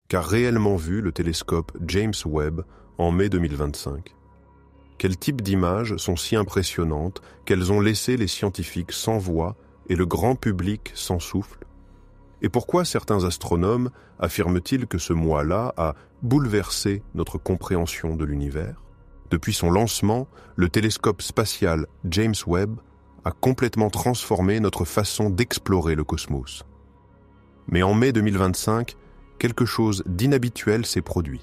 qu'a réellement vu le télescope James Webb en mai 2025? Quel type d'images sont si impressionnantes qu'elles ont laissé les scientifiques sans voix et le grand public sans souffle? Et pourquoi certains astronomes affirment-ils que ce mois-là a bouleversé notre compréhension de l'univers? Depuis son lancement, le télescope spatial James Webb a complètement transformé notre façon d'explorer le cosmos. Mais en mai 2025, quelque chose d'inhabituel s'est produit.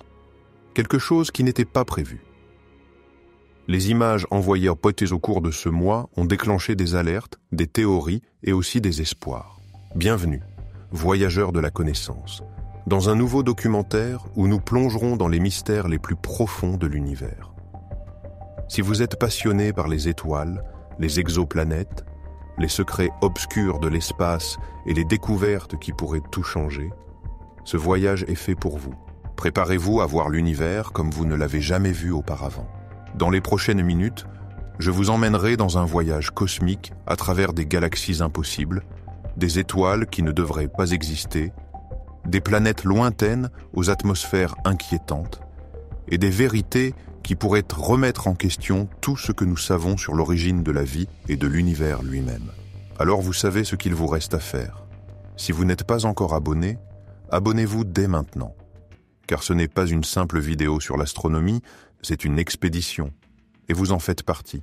Quelque chose qui n'était pas prévu. Les images envoyées au cours de ce mois ont déclenché des alertes, des théories et aussi des espoirs. Bienvenue, voyageurs de la connaissance, dans un nouveau documentaire où nous plongerons dans les mystères les plus profonds de l'univers. Si vous êtes passionné par les étoiles, les exoplanètes, les secrets obscurs de l'espace et les découvertes qui pourraient tout changer, ce voyage est fait pour vous. Préparez-vous à voir l'univers comme vous ne l'avez jamais vu auparavant. Dans les prochaines minutes, je vous emmènerai dans un voyage cosmique à travers des galaxies impossibles, des étoiles qui ne devraient pas exister, des planètes lointaines aux atmosphères inquiétantes et des vérités qui pourraient remettre en question tout ce que nous savons sur l'origine de la vie et de l'univers lui-même. Alors vous savez ce qu'il vous reste à faire. Si vous n'êtes pas encore abonné, abonnez-vous dès maintenant. Car ce n'est pas une simple vidéo sur l'astronomie, c'est une expédition. Et vous en faites partie.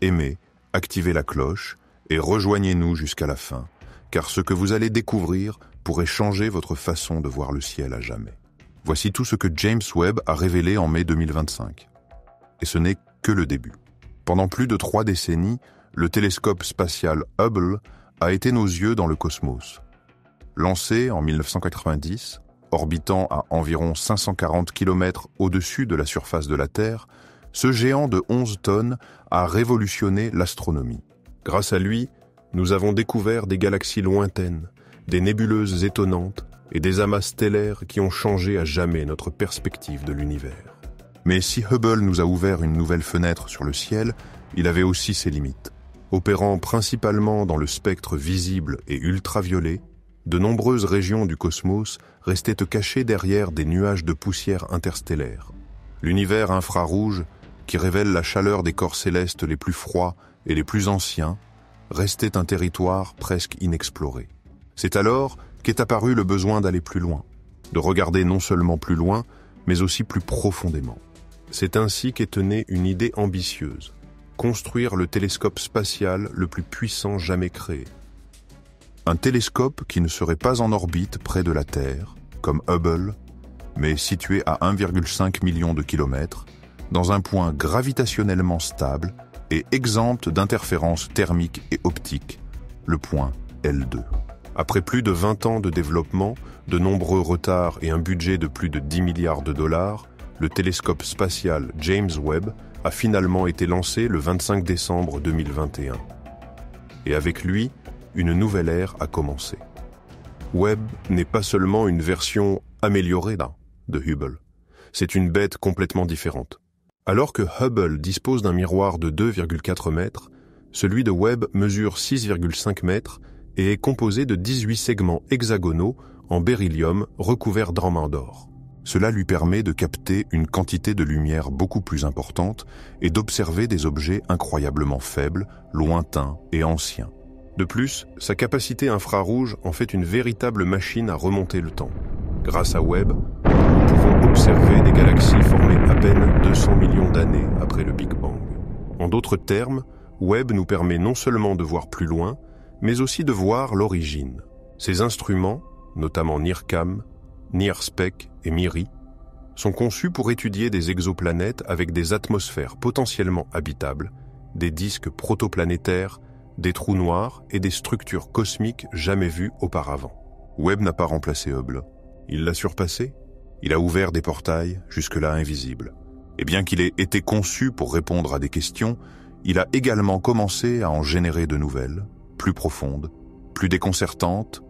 Aimez, activez la cloche et rejoignez-nous jusqu'à la fin, car ce que vous allez découvrir pourrait changer votre façon de voir le ciel à jamais. Voici tout ce que James Webb a révélé en mai 2025. Et ce n'est que le début. Pendant plus de 3 décennies, le télescope spatial Hubble a été nos yeux dans le cosmos. Lancé en 1990, orbitant à environ 540 km au-dessus de la surface de la Terre, ce géant de 11 tonnes a révolutionné l'astronomie. Grâce à lui, nous avons découvert des galaxies lointaines, des nébuleuses étonnantes et des amas stellaires qui ont changé à jamais notre perspective de l'univers. Mais si Hubble nous a ouvert une nouvelle fenêtre sur le ciel, il avait aussi ses limites. Opérant principalement dans le spectre visible et ultraviolet, de nombreuses régions du cosmos restaient cachées derrière des nuages de poussière interstellaire. L'univers infrarouge, qui révèle la chaleur des corps célestes les plus froids et les plus anciens, restait un territoire presque inexploré. C'est alors qu'est apparu le besoin d'aller plus loin, de regarder non seulement plus loin, mais aussi plus profondément. C'est ainsi qu'est née une idée ambitieuse, construire le télescope spatial le plus puissant jamais créé. Un télescope qui ne serait pas en orbite près de la Terre, comme Hubble, mais situé à 1,5 million de kilomètres, dans un point gravitationnellement stable et exempt d'interférences thermiques et optiques, le point L2. Après plus de 20 ans de développement, de nombreux retards et un budget de plus de 10 milliards de dollars, le télescope spatial James Webb a finalement été lancé le 25 décembre 2021. Et avec lui, une nouvelle ère a commencé. Webb n'est pas seulement une version améliorée de Hubble, c'est une bête complètement différente. Alors que Hubble dispose d'un miroir de 2,4 mètres, celui de Webb mesure 6,5 mètres et est composé de 18 segments hexagonaux en beryllium recouverts d'armement d'or. Cela lui permet de capter une quantité de lumière beaucoup plus importante et d'observer des objets incroyablement faibles, lointains et anciens. De plus, sa capacité infrarouge en fait une véritable machine à remonter le temps. Grâce à Webb, nous pouvons observer des galaxies formées à peine 200 millions d'années après le Big Bang. En d'autres termes, Webb nous permet non seulement de voir plus loin, mais aussi de voir l'origine. Ces instruments, notamment NIRCam, NIRSPEC et MIRI, sont conçus pour étudier des exoplanètes avec des atmosphères potentiellement habitables, des disques protoplanétaires, des trous noirs et des structures cosmiques jamais vues auparavant. Webb n'a pas remplacé Hubble. Il l'a surpassé. Il a ouvert des portails jusque-là invisibles. Et bien qu'il ait été conçu pour répondre à des questions, il a également commencé à en générer de nouvelles, plus profondes, plus déconcertantes,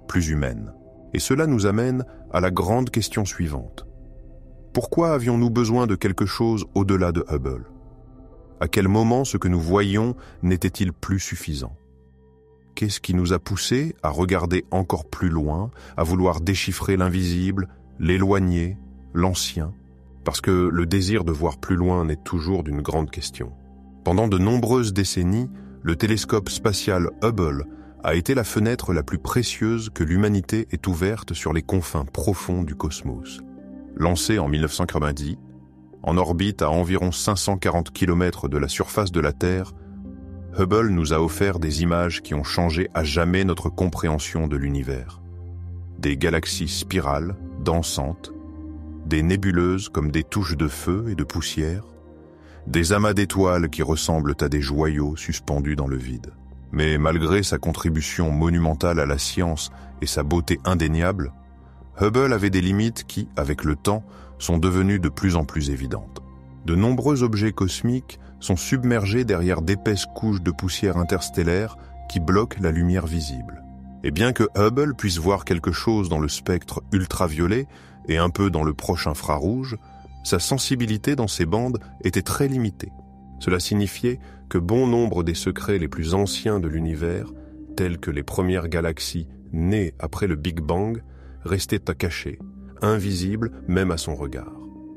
plus humaines. Et cela nous amène à la grande question suivante. Pourquoi avions-nous besoin de quelque chose au-delà de Hubble? À quel moment ce que nous voyions n'était-il plus suffisant? Qu'est-ce qui nous a poussés à regarder encore plus loin, à vouloir déchiffrer l'invisible l'éloigné, l'ancien, parce que le désir de voir plus loin n'est toujours d'une grande question. Pendant de nombreuses décennies, le télescope spatial Hubble a été la fenêtre la plus précieuse que l'humanité ait ouverte sur les confins profonds du cosmos. Lancé en 1990, en orbite à environ 540 km de la surface de la Terre, Hubble nous a offert des images qui ont changé à jamais notre compréhension de l'univers. Des galaxies spirales, dansantes, des nébuleuses comme des touches de feu et de poussière, des amas d'étoiles qui ressemblent à des joyaux suspendus dans le vide. Mais malgré sa contribution monumentale à la science et sa beauté indéniable, Hubble avait des limites qui, avec le temps, sont devenues de plus en plus évidentes. De nombreux objets cosmiques sont submergés derrière d'épaisses couches de poussière interstellaire qui bloquent la lumière visible. Et bien que Hubble puisse voir quelque chose dans le spectre ultraviolet et un peu dans le proche infrarouge, sa sensibilité dans ces bandes était très limitée. Cela signifiait que bon nombre des secrets les plus anciens de l'univers, tels que les premières galaxies nées après le Big Bang, restaient à cacher, invisibles même à son regard.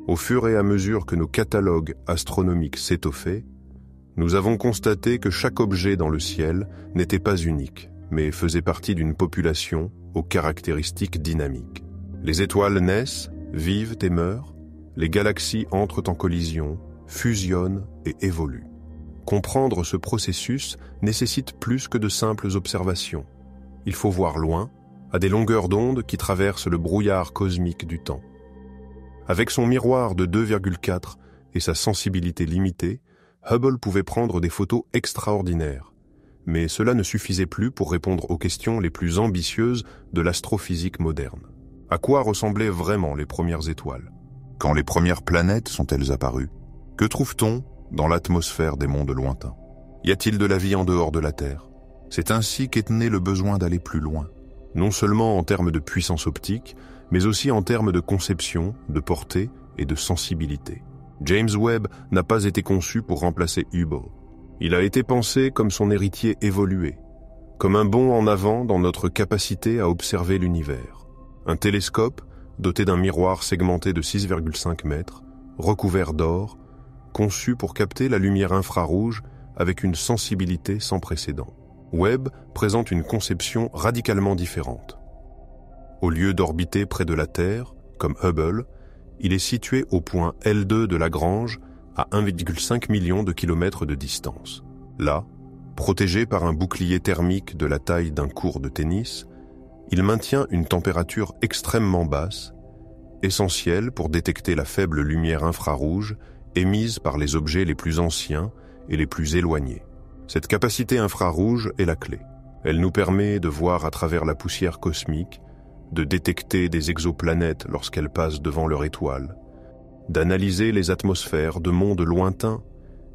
Au fur et à mesure que nos catalogues astronomiques s'étoffaient, nous avons constaté que chaque objet dans le ciel n'était pas unique, mais faisait partie d'une population aux caractéristiques dynamiques. Les étoiles naissent, vivent et meurent, les galaxies entrent en collision, fusionnent et évoluent. Comprendre ce processus nécessite plus que de simples observations. Il faut voir loin, à des longueurs d'onde qui traversent le brouillard cosmique du temps. Avec son miroir de 2,4 et sa sensibilité limitée, Hubble pouvait prendre des photos extraordinaires. Mais cela ne suffisait plus pour répondre aux questions les plus ambitieuses de l'astrophysique moderne. À quoi ressemblaient vraiment les premières étoiles? Quand les premières planètes sont-elles apparues? Que trouve-t-on dans l'atmosphère des mondes lointains? Y a-t-il de la vie en dehors de la Terre? C'est ainsi qu'est né le besoin d'aller plus loin, non seulement en termes de puissance optique, mais aussi en termes de conception, de portée et de sensibilité. James Webb n'a pas été conçu pour remplacer Hubble. Il a été pensé comme son héritier évolué, comme un bond en avant dans notre capacité à observer l'univers. Un télescope doté d'un miroir segmenté de 6,5 mètres, recouvert d'or, conçu pour capter la lumière infrarouge avec une sensibilité sans précédent. Webb présente une conception radicalement différente. Au lieu d'orbiter près de la Terre, comme Hubble, il est situé au point L2 de Lagrange, à 1,5 million de kilomètres de distance. Là, protégé par un bouclier thermique de la taille d'un court de tennis, il maintient une température extrêmement basse, essentielle pour détecter la faible lumière infrarouge émise par les objets les plus anciens et les plus éloignés. Cette capacité infrarouge est la clé. Elle nous permet de voir à travers la poussière cosmique, de détecter des exoplanètes lorsqu'elles passent devant leur étoile, d'analyser les atmosphères de mondes lointains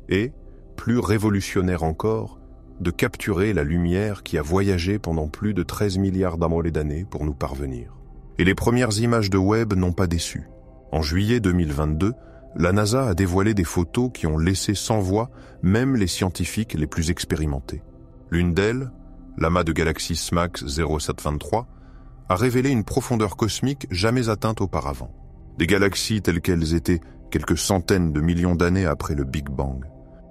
et, plus révolutionnaire encore, de capturer la lumière qui a voyagé pendant plus de 13 milliards d'années pour nous parvenir. Et les premières images de Webb n'ont pas déçu. En juillet 2022, la NASA a dévoilé des photos qui ont laissé sans voix même les scientifiques les plus expérimentés. L'une d'elles, l'amas de galaxies SMACS 0723, a révélé une profondeur cosmique jamais atteinte auparavant. Des galaxies telles qu'elles étaient quelques centaines de millions d'années après le Big Bang.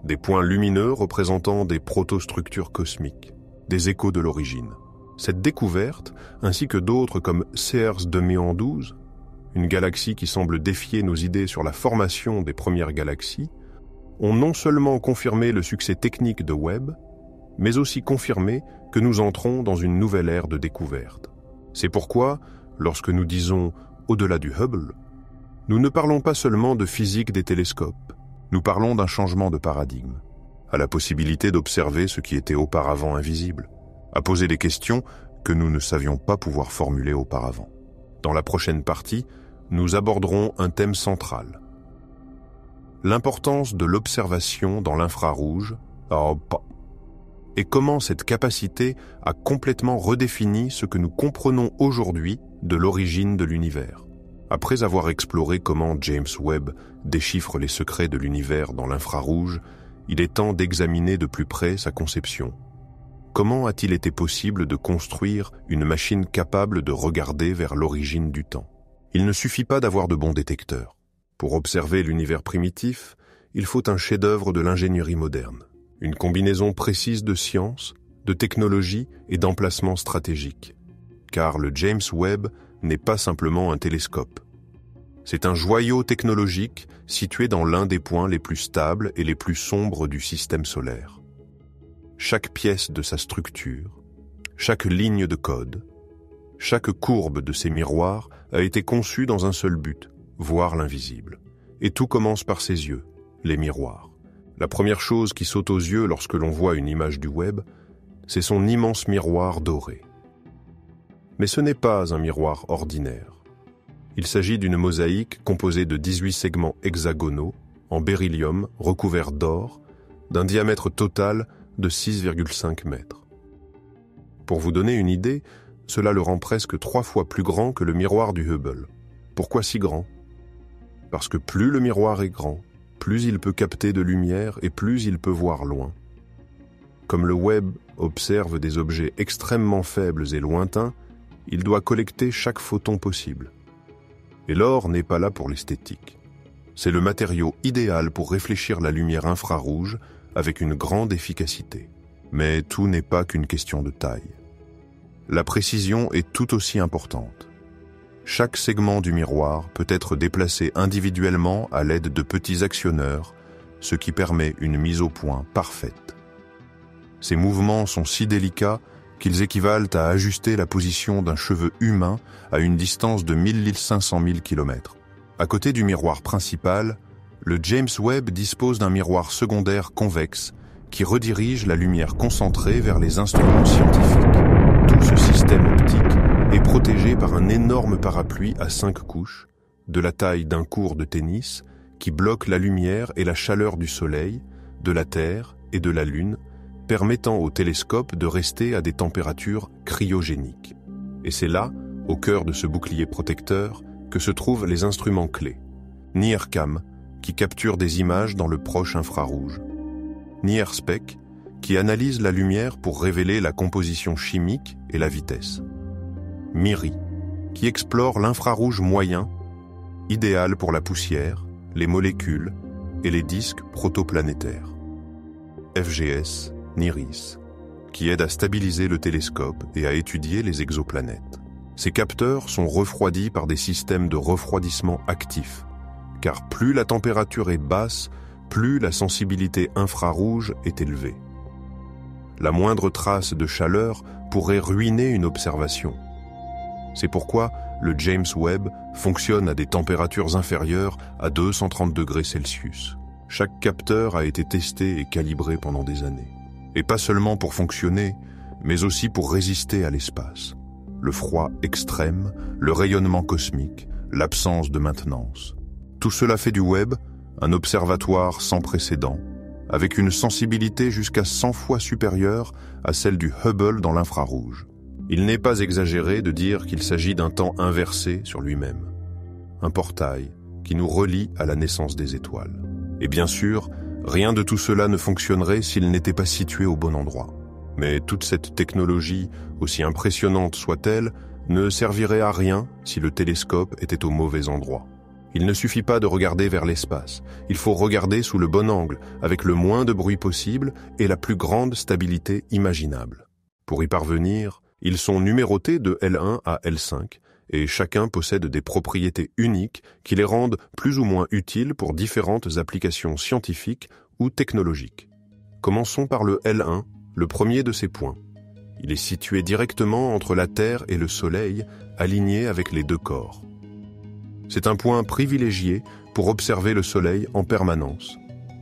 Des points lumineux représentant des protostructures cosmiques, des échos de l'origine. Cette découverte, ainsi que d'autres comme Ceres 2012, une galaxie qui semble défier nos idées sur la formation des premières galaxies, ont non seulement confirmé le succès technique de Webb, mais aussi confirmé que nous entrons dans une nouvelle ère de découverte. C'est pourquoi, lorsque nous disons « au-delà du Hubble », nous ne parlons pas seulement de physique des télescopes, nous parlons d'un changement de paradigme, à la possibilité d'observer ce qui était auparavant invisible, à poser des questions que nous ne savions pas pouvoir formuler auparavant. Dans la prochaine partie, nous aborderons un thème central. L'importance de l'observation dans l'infrarouge, et comment cette capacité a complètement redéfini ce que nous comprenons aujourd'hui de l'origine de l'univers. Après avoir exploré comment James Webb déchiffre les secrets de l'univers dans l'infrarouge, il est temps d'examiner de plus près sa conception. Comment a-t-il été possible de construire une machine capable de regarder vers l'origine du temps? Il ne suffit pas d'avoir de bons détecteurs. Pour observer l'univers primitif, il faut un chef-d'œuvre de l'ingénierie moderne, une combinaison précise de science, de technologie et d'emplacements stratégiques. Car le James Webb n'est pas simplement un télescope. C'est un joyau technologique situé dans l'un des points les plus stables et les plus sombres du système solaire. Chaque pièce de sa structure, chaque ligne de code, chaque courbe de ses miroirs a été conçue dans un seul but, voir l'invisible. Et tout commence par ses yeux, les miroirs. La première chose qui saute aux yeux lorsque l'on voit une image du web, c'est son immense miroir doré. Mais ce n'est pas un miroir ordinaire. Il s'agit d'une mosaïque composée de 18 segments hexagonaux, en beryllium recouverts d'or, d'un diamètre total de 6,5 mètres. Pour vous donner une idée, cela le rend presque 3 fois plus grand que le miroir du Hubble. Pourquoi si grand ? Parce que plus le miroir est grand, plus il peut capter de lumière et plus il peut voir loin. Comme le Webb observe des objets extrêmement faibles et lointains, il doit collecter chaque photon possible. Et l'or n'est pas là pour l'esthétique. C'est le matériau idéal pour réfléchir la lumière infrarouge avec une grande efficacité. Mais tout n'est pas qu'une question de taille. La précision est tout aussi importante. Chaque segment du miroir peut être déplacé individuellement à l'aide de petits actionneurs, ce qui permet une mise au point parfaite. Ces mouvements sont si délicats qu'ils équivalent à ajuster la position d'un cheveu humain à une distance de 1500 000 km. À côté du miroir principal, le James Webb dispose d'un miroir secondaire convexe qui redirige la lumière concentrée vers les instruments scientifiques. Tout ce système optique est protégé par un énorme parapluie à 5 couches, de la taille d'un court de tennis, qui bloque la lumière et la chaleur du Soleil, de la Terre et de la Lune, permettant au télescope de rester à des températures cryogéniques. Et c'est là, au cœur de ce bouclier protecteur, que se trouvent les instruments clés. NIRCam, qui capture des images dans le proche infrarouge. NIRSPEC, qui analyse la lumière pour révéler la composition chimique et la vitesse. MIRI, qui explore l'infrarouge moyen, idéal pour la poussière, les molécules et les disques protoplanétaires. FGS, NIRIS, qui aide à stabiliser le télescope et à étudier les exoplanètes. Ces capteurs sont refroidis par des systèmes de refroidissement actifs, car plus la température est basse, plus la sensibilité infrarouge est élevée. La moindre trace de chaleur pourrait ruiner une observation. C'est pourquoi le James Webb fonctionne à des températures inférieures à 230 degrés Celsius. Chaque capteur a été testé et calibré pendant des années. Et pas seulement pour fonctionner, mais aussi pour résister à l'espace. Le froid extrême, le rayonnement cosmique, l'absence de maintenance. Tout cela fait du Webb un observatoire sans précédent, avec une sensibilité jusqu'à 100 fois supérieure à celle du Hubble dans l'infrarouge. Il n'est pas exagéré de dire qu'il s'agit d'un temps inversé sur lui-même. Un portail qui nous relie à la naissance des étoiles. Et bien sûr, rien de tout cela ne fonctionnerait s'il n'était pas situé au bon endroit. Mais toute cette technologie, aussi impressionnante soit-elle, ne servirait à rien si le télescope était au mauvais endroit. Il ne suffit pas de regarder vers l'espace, il faut regarder sous le bon angle, avec le moins de bruit possible et la plus grande stabilité imaginable. Pour y parvenir, ils sont numérotés de L1 à L5, et chacun possède des propriétés uniques qui les rendent plus ou moins utiles pour différentes applications scientifiques ou technologiques. Commençons par le L1, le premier de ces points. Il est situé directement entre la Terre et le Soleil, aligné avec les deux corps. C'est un point privilégié pour observer le Soleil en permanence,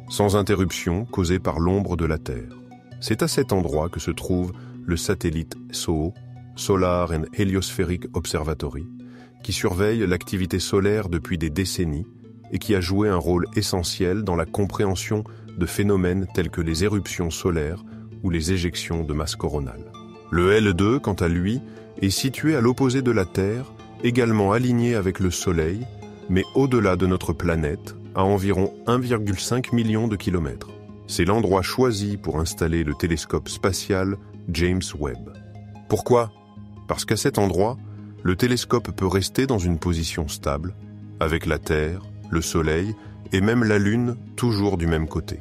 sans interruption causée par l'ombre de la Terre. C'est à cet endroit que se trouve le satellite SOHO, Solar and Heliospheric Observatory, qui surveille l'activité solaire depuis des décennies et qui a joué un rôle essentiel dans la compréhension de phénomènes tels que les éruptions solaires ou les éjections de masse coronale. Le L2, quant à lui, est situé à l'opposé de la Terre, également aligné avec le Soleil, mais au-delà de notre planète, à environ 1,5 million de kilomètres. C'est l'endroit choisi pour installer le télescope spatial James Webb. Pourquoi ? Parce qu'à cet endroit, le télescope peut rester dans une position stable, avec la Terre, le Soleil et même la Lune toujours du même côté.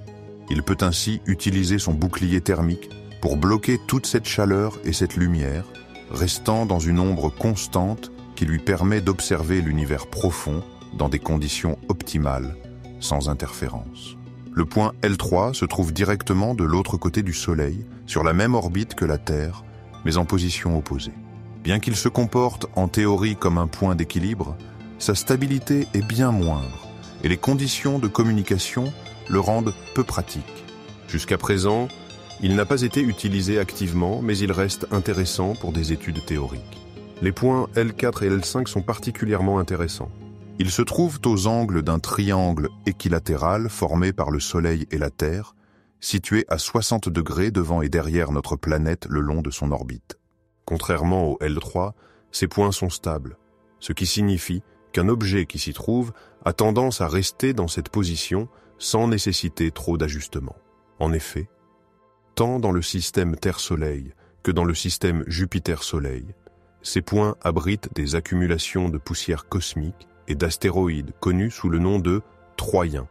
Il peut ainsi utiliser son bouclier thermique pour bloquer toute cette chaleur et cette lumière, restant dans une ombre constante qui lui permet d'observer l'univers profond dans des conditions optimales, sans interférence. Le point L3 se trouve directement de l'autre côté du Soleil, sur la même orbite que la Terre, mais en position opposée. Bien qu'il se comporte en théorie comme un point d'équilibre, sa stabilité est bien moindre et les conditions de communication le rendent peu pratique. Jusqu'à présent, il n'a pas été utilisé activement, mais il reste intéressant pour des études théoriques. Les points L4 et L5 sont particulièrement intéressants. Ils se trouvent aux angles d'un triangle équilatéral formé par le Soleil et la Terre, situé à 60 degrés devant et derrière notre planète le long de son orbite. Contrairement au L3, ces points sont stables, ce qui signifie qu'un objet qui s'y trouve a tendance à rester dans cette position sans nécessiter trop d'ajustements. En effet, tant dans le système Terre-Soleil que dans le système Jupiter-Soleil, ces points abritent des accumulations de poussière cosmique et d'astéroïdes connus sous le nom de troyens,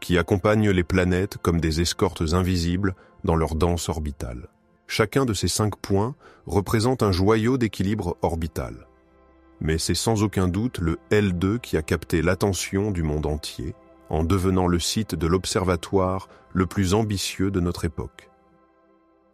qui accompagnent les planètes comme des escortes invisibles dans leur danse orbitale. Chacun de ces 5 points représente un joyau d'équilibre orbital. Mais c'est sans aucun doute le L2 qui a capté l'attention du monde entier, en devenant le site de l'observatoire le plus ambitieux de notre époque.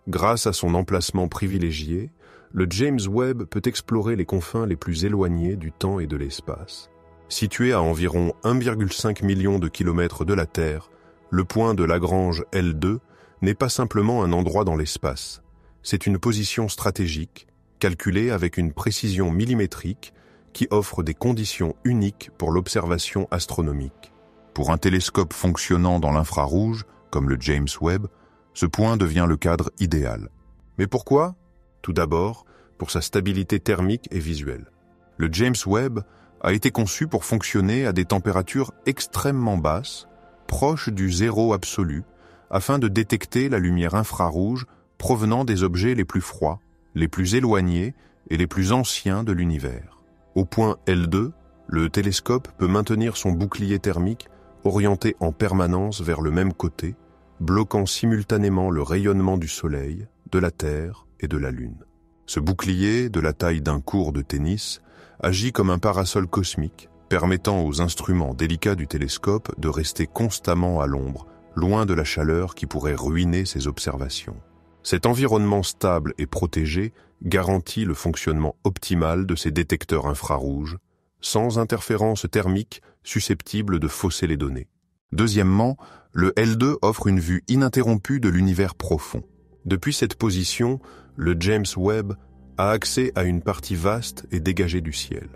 Grâce à son emplacement privilégié, le James Webb peut explorer les confins les plus éloignés du temps et de l'espace. Situé à environ 1,5 million de kilomètres de la Terre, le point de Lagrange L2 n'est pas simplement un endroit dans l'espace. C'est une position stratégique, calculée avec une précision millimétrique, qui offre des conditions uniques pour l'observation astronomique. Pour un télescope fonctionnant dans l'infrarouge, comme le James Webb, ce point devient le cadre idéal. Mais pourquoi ? Tout d'abord, pour sa stabilité thermique et visuelle. Le James Webb a été conçu pour fonctionner à des températures extrêmement basses, proches du zéro absolu, afin de détecter la lumière infrarouge provenant des objets les plus froids, les plus éloignés et les plus anciens de l'univers. Au point L2, le télescope peut maintenir son bouclier thermique orienté en permanence vers le même côté, bloquant simultanément le rayonnement du Soleil, de la Terre et de la Lune. Ce bouclier, de la taille d'un court de tennis, agit comme un parasol cosmique, permettant aux instruments délicats du télescope de rester constamment à l'ombre, loin de la chaleur qui pourrait ruiner ses observations. Cet environnement stable et protégé garantit le fonctionnement optimal de ces détecteurs infrarouges, sans interférence thermique susceptible de fausser les données. Deuxièmement, le L2 offre une vue ininterrompue de l'univers profond. Depuis cette position, le James Webb a accès à une partie vaste et dégagée du ciel.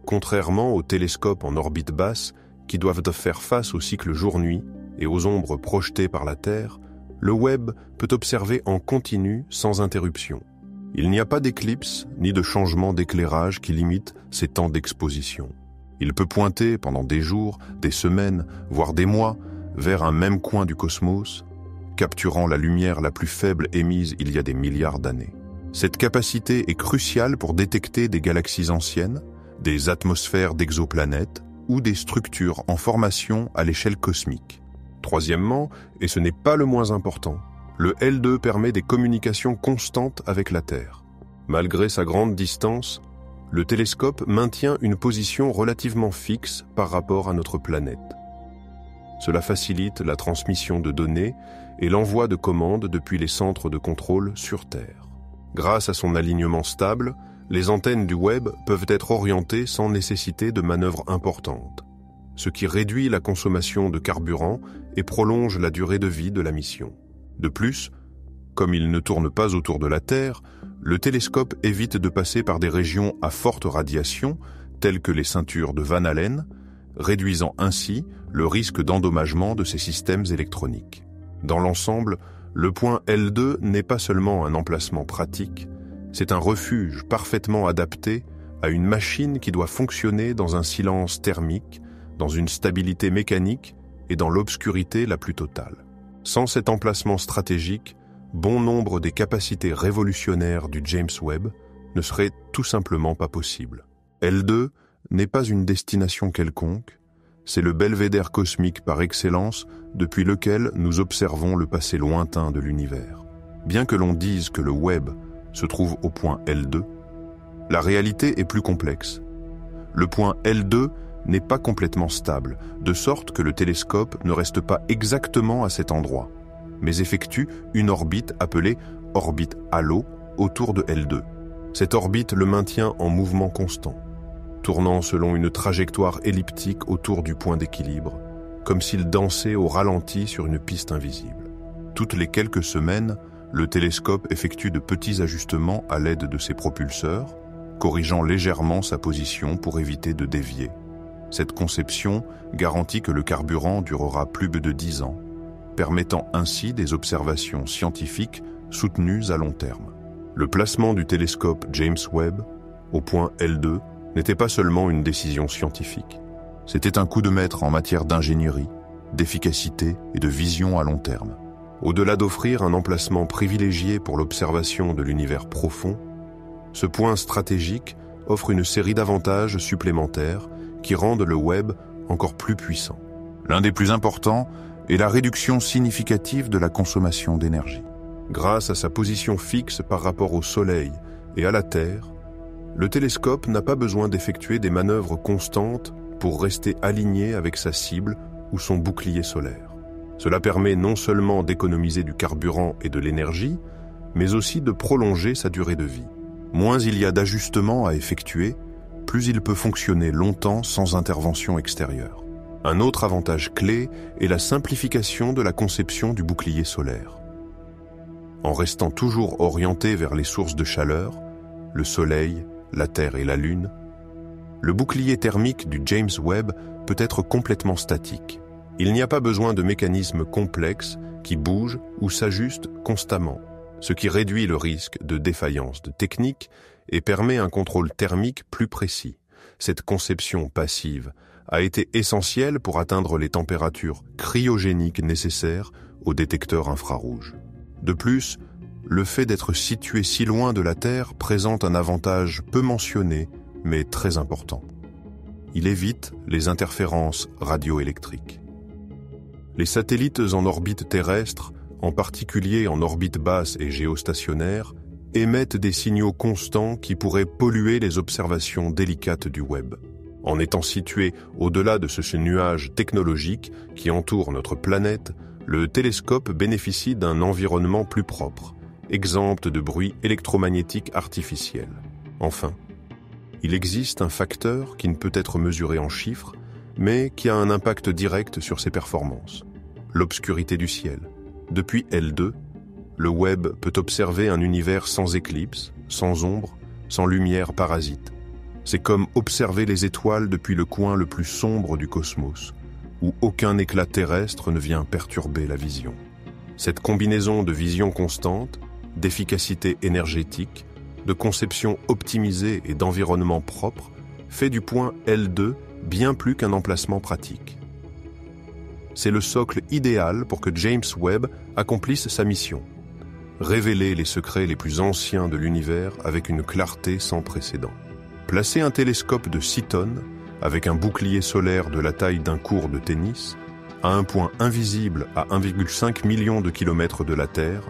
Contrairement aux télescopes en orbite basse, qui doivent faire face au cycle jour-nuit et aux ombres projetées par la Terre, le Webb peut observer en continu sans interruption. Il n'y a pas d'éclipse ni de changement d'éclairage qui limite ses temps d'exposition. Il peut pointer pendant des jours, des semaines, voire des mois, vers un même coin du cosmos, capturant la lumière la plus faible émise il y a des milliards d'années. Cette capacité est cruciale pour détecter des galaxies anciennes, des atmosphères d'exoplanètes ou des structures en formation à l'échelle cosmique. Troisièmement, et ce n'est pas le moins important, le L2 permet des communications constantes avec la Terre. Malgré sa grande distance, le télescope maintient une position relativement fixe par rapport à notre planète. Cela facilite la transmission de données et l'envoi de commandes depuis les centres de contrôle sur Terre. Grâce à son alignement stable, les antennes du Webb peuvent être orientées sans nécessité de manœuvres importantes, ce qui réduit la consommation de carburant et prolonge la durée de vie de la mission. De plus, comme il ne tourne pas autour de la Terre, le télescope évite de passer par des régions à forte radiation, telles que les ceintures de Van Allen, réduisant ainsi le risque d'endommagement de ses systèmes électroniques. Dans l'ensemble, le point L2 n'est pas seulement un emplacement pratique, c'est un refuge parfaitement adapté à une machine qui doit fonctionner dans un silence thermique, dans une stabilité mécanique et dans l'obscurité la plus totale. Sans cet emplacement stratégique, bon nombre des capacités révolutionnaires du James Webb ne serait tout simplement pas possible. L2 n'est pas une destination quelconque, c'est le belvédère cosmique par excellence depuis lequel nous observons le passé lointain de l'univers. Bien que l'on dise que le Webb se trouve au point L2, la réalité est plus complexe. Le point L2 n'est pas complètement stable, de sorte que le télescope ne reste pas exactement à cet endroit, mais effectue une orbite appelée orbite halo autour de L2. Cette orbite le maintient en mouvement constant, tournant selon une trajectoire elliptique autour du point d'équilibre, comme s'il dansait au ralenti sur une piste invisible. Toutes les quelques semaines, le télescope effectue de petits ajustements à l'aide de ses propulseurs, corrigeant légèrement sa position pour éviter de dévier. Cette conception garantit que le carburant durera plus de 10 ans, permettant ainsi des observations scientifiques soutenues à long terme. Le placement du télescope James Webb au point L2 n'était pas seulement une décision scientifique. C'était un coup de maître en matière d'ingénierie, d'efficacité et de vision à long terme. Au-delà d'offrir un emplacement privilégié pour l'observation de l'univers profond, ce point stratégique offre une série d'avantages supplémentaires qui rendent le Webb encore plus puissant. L'un des plus importants est la réduction significative de la consommation d'énergie. Grâce à sa position fixe par rapport au Soleil et à la Terre, le télescope n'a pas besoin d'effectuer des manœuvres constantes pour rester aligné avec sa cible ou son bouclier solaire. Cela permet non seulement d'économiser du carburant et de l'énergie, mais aussi de prolonger sa durée de vie. Moins il y a d'ajustements à effectuer, plus il peut fonctionner longtemps sans intervention extérieure. Un autre avantage clé est la simplification de la conception du bouclier solaire. En restant toujours orienté vers les sources de chaleur, le Soleil, la Terre et la Lune, le bouclier thermique du James Webb peut être complètement statique. Il n'y a pas besoin de mécanismes complexes qui bougent ou s'ajustent constamment, ce qui réduit le risque de défaillance de technique et permet un contrôle thermique plus précis. Cette conception passive a été essentielle pour atteindre les températures cryogéniques nécessaires aux détecteurs infrarouges. De plus, le fait d'être situé si loin de la Terre présente un avantage peu mentionné, mais très important. Il évite les interférences radioélectriques. Les satellites en orbite terrestre, en particulier en orbite basse et géostationnaire, émettent des signaux constants qui pourraient polluer les observations délicates du Webb. En étant situé au-delà de ce nuage technologique qui entoure notre planète, le télescope bénéficie d'un environnement plus propre, exempt de bruit électromagnétique artificiel. Enfin, il existe un facteur qui ne peut être mesuré en chiffres, mais qui a un impact direct sur ses performances: l'obscurité du ciel. Depuis L2, le Webb peut observer un univers sans éclipse, sans ombre, sans lumière parasite. C'est comme observer les étoiles depuis le coin le plus sombre du cosmos, où aucun éclat terrestre ne vient perturber la vision. Cette combinaison de vision constante, d'efficacité énergétique, de conception optimisée et d'environnement propre fait du point L2 bien plus qu'un emplacement pratique. C'est le socle idéal pour que James Webb accomplisse sa mission: révéler les secrets les plus anciens de l'univers avec une clarté sans précédent. Placer un télescope de 6 tonnes, avec un bouclier solaire de la taille d'un court de tennis, à un point invisible à 1,5 million de kilomètres de la Terre,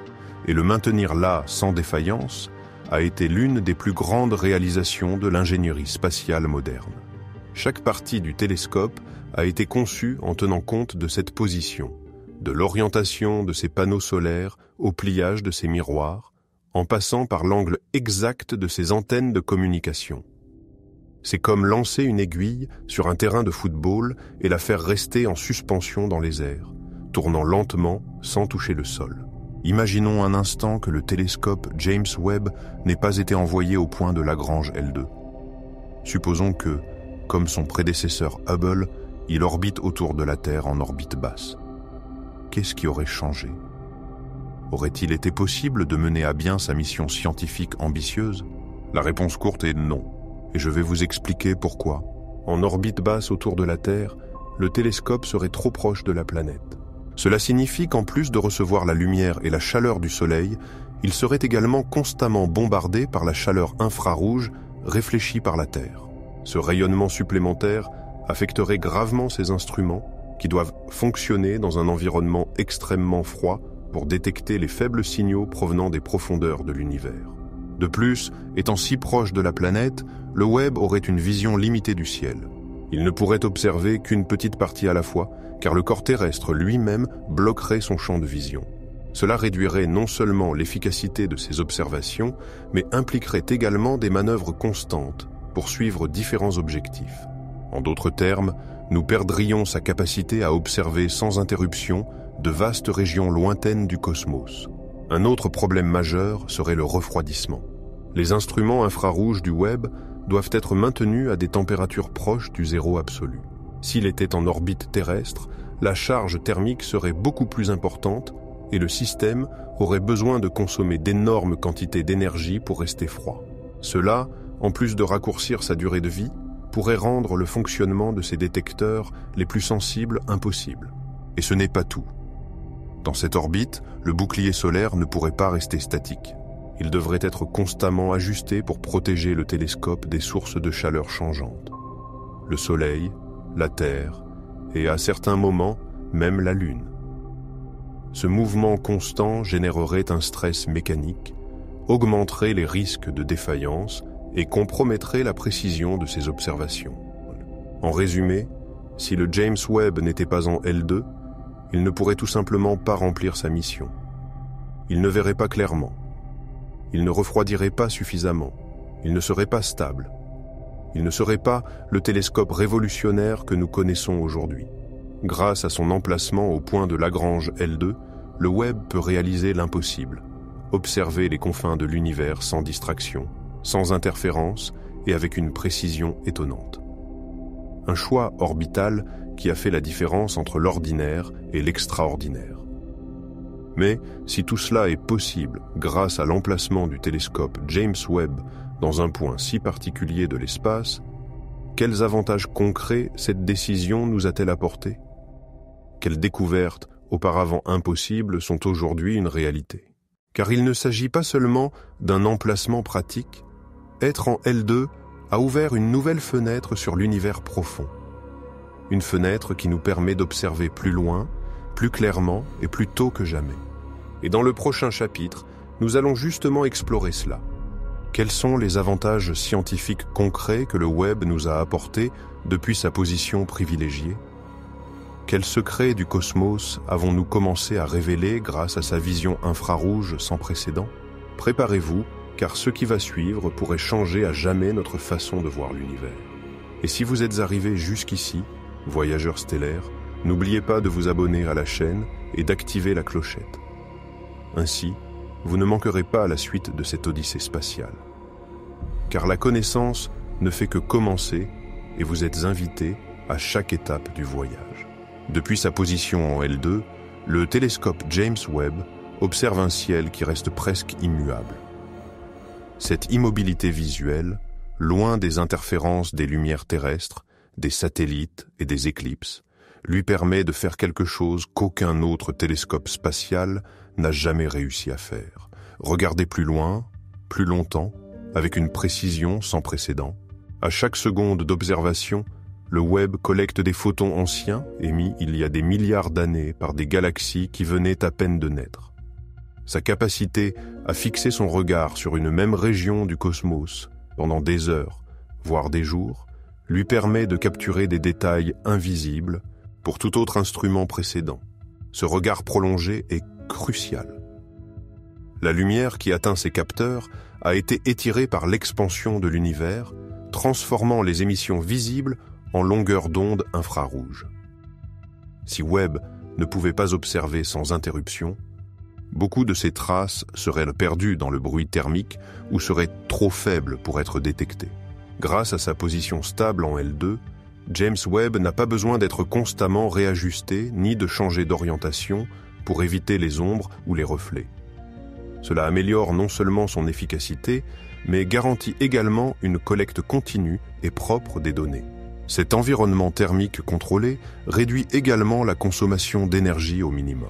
et le maintenir là sans défaillance, a été l'une des plus grandes réalisations de l'ingénierie spatiale moderne. Chaque partie du télescope a été conçue en tenant compte de cette position, de l'orientation de ses panneaux solaires au pliage de ses miroirs, en passant par l'angle exact de ses antennes de communication. C'est comme lancer une aiguille sur un terrain de football et la faire rester en suspension dans les airs, tournant lentement sans toucher le sol. Imaginons un instant que le télescope James Webb n'ait pas été envoyé au point de Lagrange L2. Supposons que, comme son prédécesseur Hubble, il orbite autour de la Terre en orbite basse. Qu'est-ce qui aurait changé? Aurait-il été possible de mener à bien sa mission scientifique ambitieuse? La réponse courte est non, et je vais vous expliquer pourquoi. En orbite basse autour de la Terre, le télescope serait trop proche de la planète. Cela signifie qu'en plus de recevoir la lumière et la chaleur du Soleil, il serait également constamment bombardé par la chaleur infrarouge réfléchie par la Terre. Ce rayonnement supplémentaire affecterait gravement ces instruments qui doivent fonctionner dans un environnement extrêmement froid pour détecter les faibles signaux provenant des profondeurs de l'univers. De plus, étant si proche de la planète, le Webb aurait une vision limitée du ciel. Il ne pourrait observer qu'une petite partie à la fois, car le corps terrestre lui-même bloquerait son champ de vision. Cela réduirait non seulement l'efficacité de ses observations, mais impliquerait également des manœuvres constantes pour suivre différents objectifs. En d'autres termes, nous perdrions sa capacité à observer sans interruption de vastes régions lointaines du cosmos. Un autre problème majeur serait le refroidissement. Les instruments infrarouges du Webb doivent être maintenus à des températures proches du zéro absolu. S'il était en orbite terrestre, la charge thermique serait beaucoup plus importante et le système aurait besoin de consommer d'énormes quantités d'énergie pour rester froid. Cela, en plus de raccourcir sa durée de vie, pourrait rendre le fonctionnement de ses détecteurs les plus sensibles impossible. Et ce n'est pas tout. Dans cette orbite, le bouclier solaire ne pourrait pas rester statique. Il devrait être constamment ajusté pour protéger le télescope des sources de chaleur changeantes. Le Soleil, la Terre et, à certains moments, même la Lune. Ce mouvement constant générerait un stress mécanique, augmenterait les risques de défaillance et compromettrait la précision de ses observations. En résumé, si le James Webb n'était pas en L2, il ne pourrait tout simplement pas remplir sa mission. Il ne verrait pas clairement. Il ne refroidirait pas suffisamment. Il ne serait pas stable. Il ne serait pas le télescope révolutionnaire que nous connaissons aujourd'hui. Grâce à son emplacement au point de Lagrange L2, le Webb peut réaliser l'impossible, observer les confins de l'univers sans distraction, sans interférence et avec une précision étonnante. Un choix orbital qui a fait la différence entre l'ordinaire et l'extraordinaire. Mais si tout cela est possible grâce à l'emplacement du télescope James Webb dans un point si particulier de l'espace, quels avantages concrets cette décision nous a-t-elle apportés ? Quelles découvertes, auparavant impossibles, sont aujourd'hui une réalité ? Car il ne s'agit pas seulement d'un emplacement pratique. Être en L2 a ouvert une nouvelle fenêtre sur l'univers profond. Une fenêtre qui nous permet d'observer plus loin, plus clairement et plus tôt que jamais. Et dans le prochain chapitre, nous allons justement explorer cela. Quels sont les avantages scientifiques concrets que le Webb nous a apportés depuis sa position privilégiée ? Quels secrets du cosmos avons-nous commencé à révéler grâce à sa vision infrarouge sans précédent ? Préparez-vous, car ce qui va suivre pourrait changer à jamais notre façon de voir l'univers. Et si vous êtes arrivés jusqu'ici, voyageurs stellaires, n'oubliez pas de vous abonner à la chaîne et d'activer la clochette. Ainsi, vous ne manquerez pas à la suite de cette odyssée spatiale. Car la connaissance ne fait que commencer et vous êtes invités à chaque étape du voyage. Depuis sa position en L2, le télescope James Webb observe un ciel qui reste presque immuable. Cette immobilité visuelle, loin des interférences des lumières terrestres, des satellites et des éclipses, lui permet de faire quelque chose qu'aucun autre télescope spatial n'a jamais réussi à faire. Regarder plus loin, plus longtemps, avec une précision sans précédent. À chaque seconde d'observation, le Webb collecte des photons anciens émis il y a des milliards d'années par des galaxies qui venaient à peine de naître. Sa capacité à fixer son regard sur une même région du cosmos pendant des heures, voire des jours, lui permet de capturer des détails invisibles pour tout autre instrument précédent. Ce regard prolongé est crucial. La lumière qui atteint ces capteurs a été étirée par l'expansion de l'univers, transformant les émissions visibles en longueur d'onde infrarouge. Si Webb ne pouvait pas observer sans interruption, beaucoup de ces traces seraient perdues dans le bruit thermique ou seraient trop faibles pour être détectées. Grâce à sa position stable en L2, James Webb n'a pas besoin d'être constamment réajusté ni de changer d'orientation pour éviter les ombres ou les reflets. Cela améliore non seulement son efficacité, mais garantit également une collecte continue et propre des données. Cet environnement thermique contrôlé réduit également la consommation d'énergie au minimum.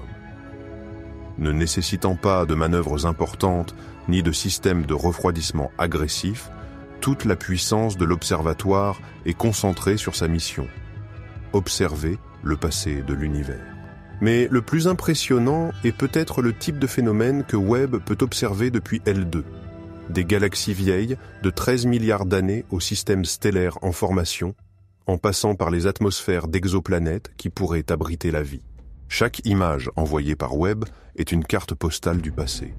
ne nécessitant pas de manœuvres importantes ni de systèmes de refroidissement agressifs, toute la puissance de l'observatoire est concentrée sur sa mission: observer le passé de l'univers. Mais le plus impressionnant est peut-être le type de phénomène que Webb peut observer depuis L2. Des galaxies vieilles de 13 milliards d'années au système stellaire en formation, en passant par les atmosphères d'exoplanètes qui pourraient abriter la vie. Chaque image envoyée par Webb est une carte postale du passé.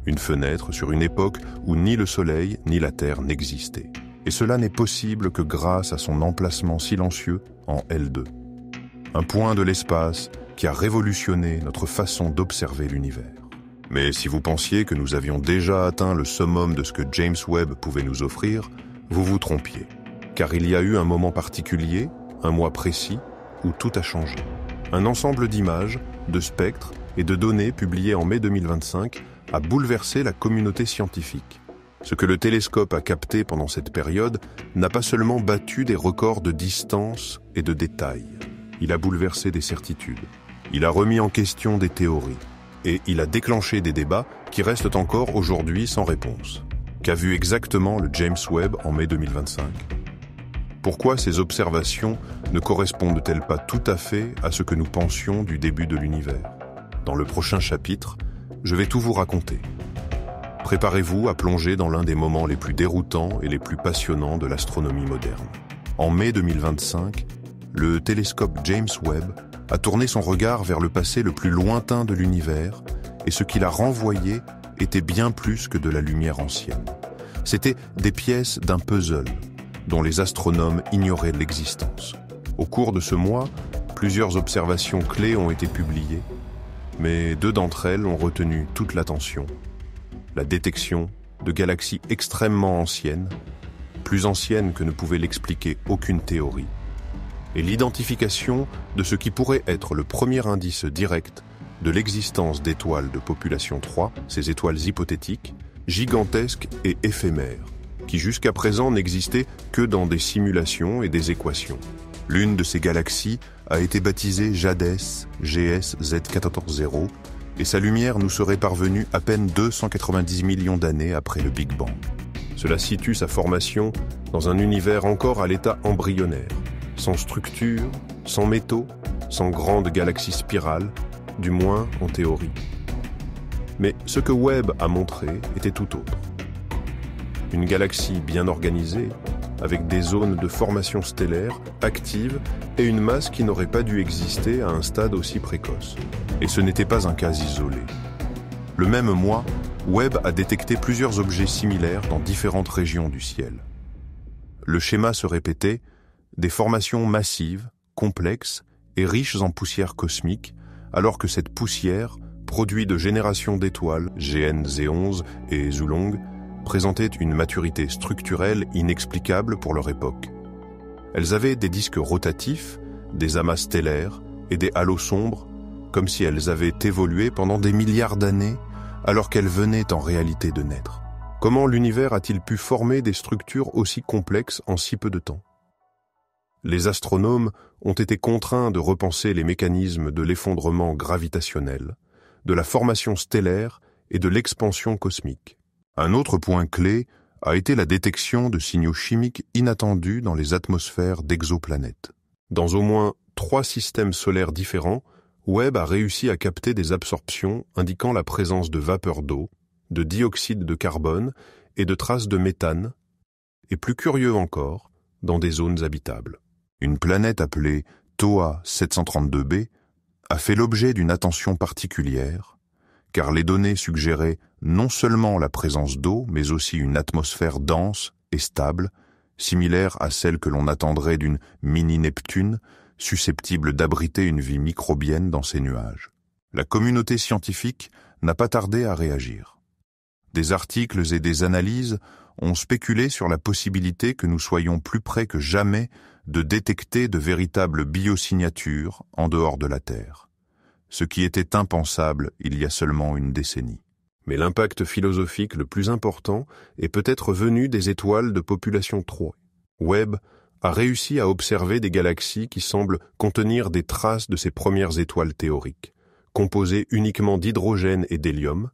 Une fenêtre sur une époque où ni le Soleil ni la Terre n'existaient. Et cela n'est possible que grâce à son emplacement silencieux en L2. Un point de l'espace qui a révolutionné notre façon d'observer l'univers. Mais si vous pensiez que nous avions déjà atteint le summum de ce que James Webb pouvait nous offrir, vous vous trompiez. Car il y a eu un moment particulier, un mois précis, où tout a changé. Un ensemble d'images, de spectres et de données publiées en mai 2025 a bouleversé la communauté scientifique. Ce que le télescope a capté pendant cette période n'a pas seulement battu des records de distance et de détails. Il a bouleversé des certitudes. Il a remis en question des théories. Et il a déclenché des débats qui restent encore aujourd'hui sans réponse. Qu'a vu exactement le James Webb en mai 2025 ? Pourquoi ces observations ne correspondent-elles pas tout à fait à ce que nous pensions du début de l'univers ? Dans le prochain chapitre, je vais tout vous raconter. Préparez-vous à plonger dans l'un des moments les plus déroutants et les plus passionnants de l'astronomie moderne. En mai 2025, le télescope James Webb a tourné son regard vers le passé le plus lointain de l'univers, et ce qu'il a renvoyé était bien plus que de la lumière ancienne. C'était des pièces d'un puzzle dont les astronomes ignoraient l'existence. Au cours de ce mois, plusieurs observations clés ont été publiées, mais 2 d'entre elles ont retenu toute l'attention. La détection de galaxies extrêmement anciennes, plus anciennes que ne pouvait l'expliquer aucune théorie, et l'identification de ce qui pourrait être le premier indice direct de l'existence d'étoiles de population 3, ces étoiles hypothétiques, gigantesques et éphémères, qui jusqu'à présent n'existaient que dans des simulations et des équations. L'une de ces galaxies a été baptisée JADES GS-Z140, et sa lumière nous serait parvenue à peine 290 millions d'années après le Big Bang. Cela situe sa formation dans un univers encore à l'état embryonnaire, sans structure, sans métaux, sans grande galaxie spirale, du moins en théorie. Mais ce que Webb a montré était tout autre. Une galaxie bien organisée, avec des zones de formation stellaire actives et une masse qui n'aurait pas dû exister à un stade aussi précoce. Et ce n'était pas un cas isolé. Le même mois, Webb a détecté plusieurs objets similaires dans différentes régions du ciel. Le schéma se répétait: des formations massives, complexes et riches en poussière cosmique, alors que cette poussière, produit de générations d'étoiles, GN-Z11 et Zhulong, présentait une maturité structurelle inexplicable pour leur époque. Elles avaient des disques rotatifs, des amas stellaires et des halos sombres, comme si elles avaient évolué pendant des milliards d'années, alors qu'elles venaient en réalité de naître. Comment l'univers a-t-il pu former des structures aussi complexes en si peu de temps ? Les astronomes ont été contraints de repenser les mécanismes de l'effondrement gravitationnel, de la formation stellaire et de l'expansion cosmique. Un autre point clé a été la détection de signaux chimiques inattendus dans les atmosphères d'exoplanètes. Dans au moins 3 systèmes solaires différents, Webb a réussi à capter des absorptions indiquant la présence de vapeur d'eau, de dioxyde de carbone et de traces de méthane, et plus curieux encore, dans des zones habitables. Une planète appelée TOA 732b a fait l'objet d'une attention particulière, car les données suggéraient non seulement la présence d'eau, mais aussi une atmosphère dense et stable, similaire à celle que l'on attendrait d'une mini-Neptune, susceptible d'abriter une vie microbienne dans ses nuages. La communauté scientifique n'a pas tardé à réagir. Des articles et des analyses ont spéculé sur la possibilité que nous soyons plus près que jamais de détecter de véritables biosignatures en dehors de la Terre, ce qui était impensable il y a seulement une décennie. Mais l'impact philosophique le plus important est peut-être venu des étoiles de population 3. Webb a réussi à observer des galaxies qui semblent contenir des traces de ces premières étoiles théoriques, composé uniquement d'hydrogène et d'hélium,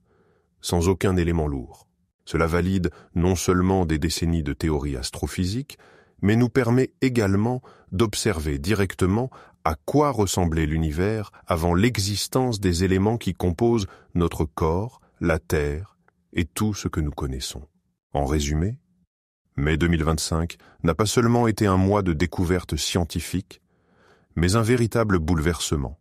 sans aucun élément lourd. Cela valide non seulement des décennies de théorie astrophysique, mais nous permet également d'observer directement à quoi ressemblait l'univers avant l'existence des éléments qui composent notre corps, la Terre et tout ce que nous connaissons. En résumé, mai 2025 n'a pas seulement été un mois de découvertes scientifiques, mais un véritable bouleversement.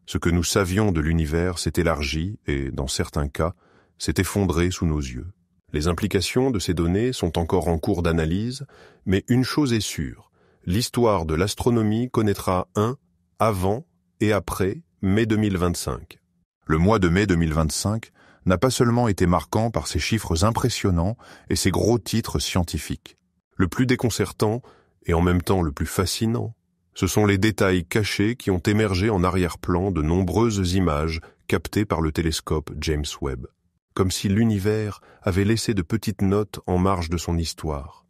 Ce que nous savions de l'univers s'est élargi et, dans certains cas, s'est effondré sous nos yeux. Les implications de ces données sont encore en cours d'analyse, mais une chose est sûre, l'histoire de l'astronomie connaîtra un avant et après mai 2025. Le mois de mai 2025 n'a pas seulement été marquant par ses chiffres impressionnants et ses gros titres scientifiques. Le plus déconcertant, et en même temps le plus fascinant, ce sont les détails cachés qui ont émergé en arrière-plan de nombreuses images captées par le télescope James Webb. Comme si l'univers avait laissé de petites notes en marge de son histoire,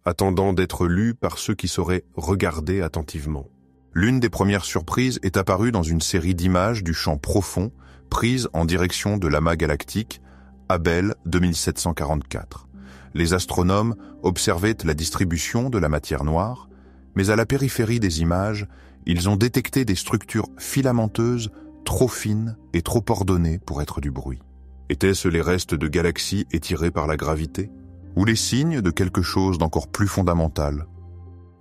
attendant d'être lues par ceux qui sauraient regarder attentivement. L'une des premières surprises est apparue dans une série d'images du champ profond prises en direction de l'amas galactique Abell 2744. Les astronomes observaient la distribution de la matière noire, mais à la périphérie des images, ils ont détecté des structures filamenteuses trop fines et trop ordonnées pour être du bruit. Étaient-ce les restes de galaxies étirées par la gravité? Ou les signes de quelque chose d'encore plus fondamental?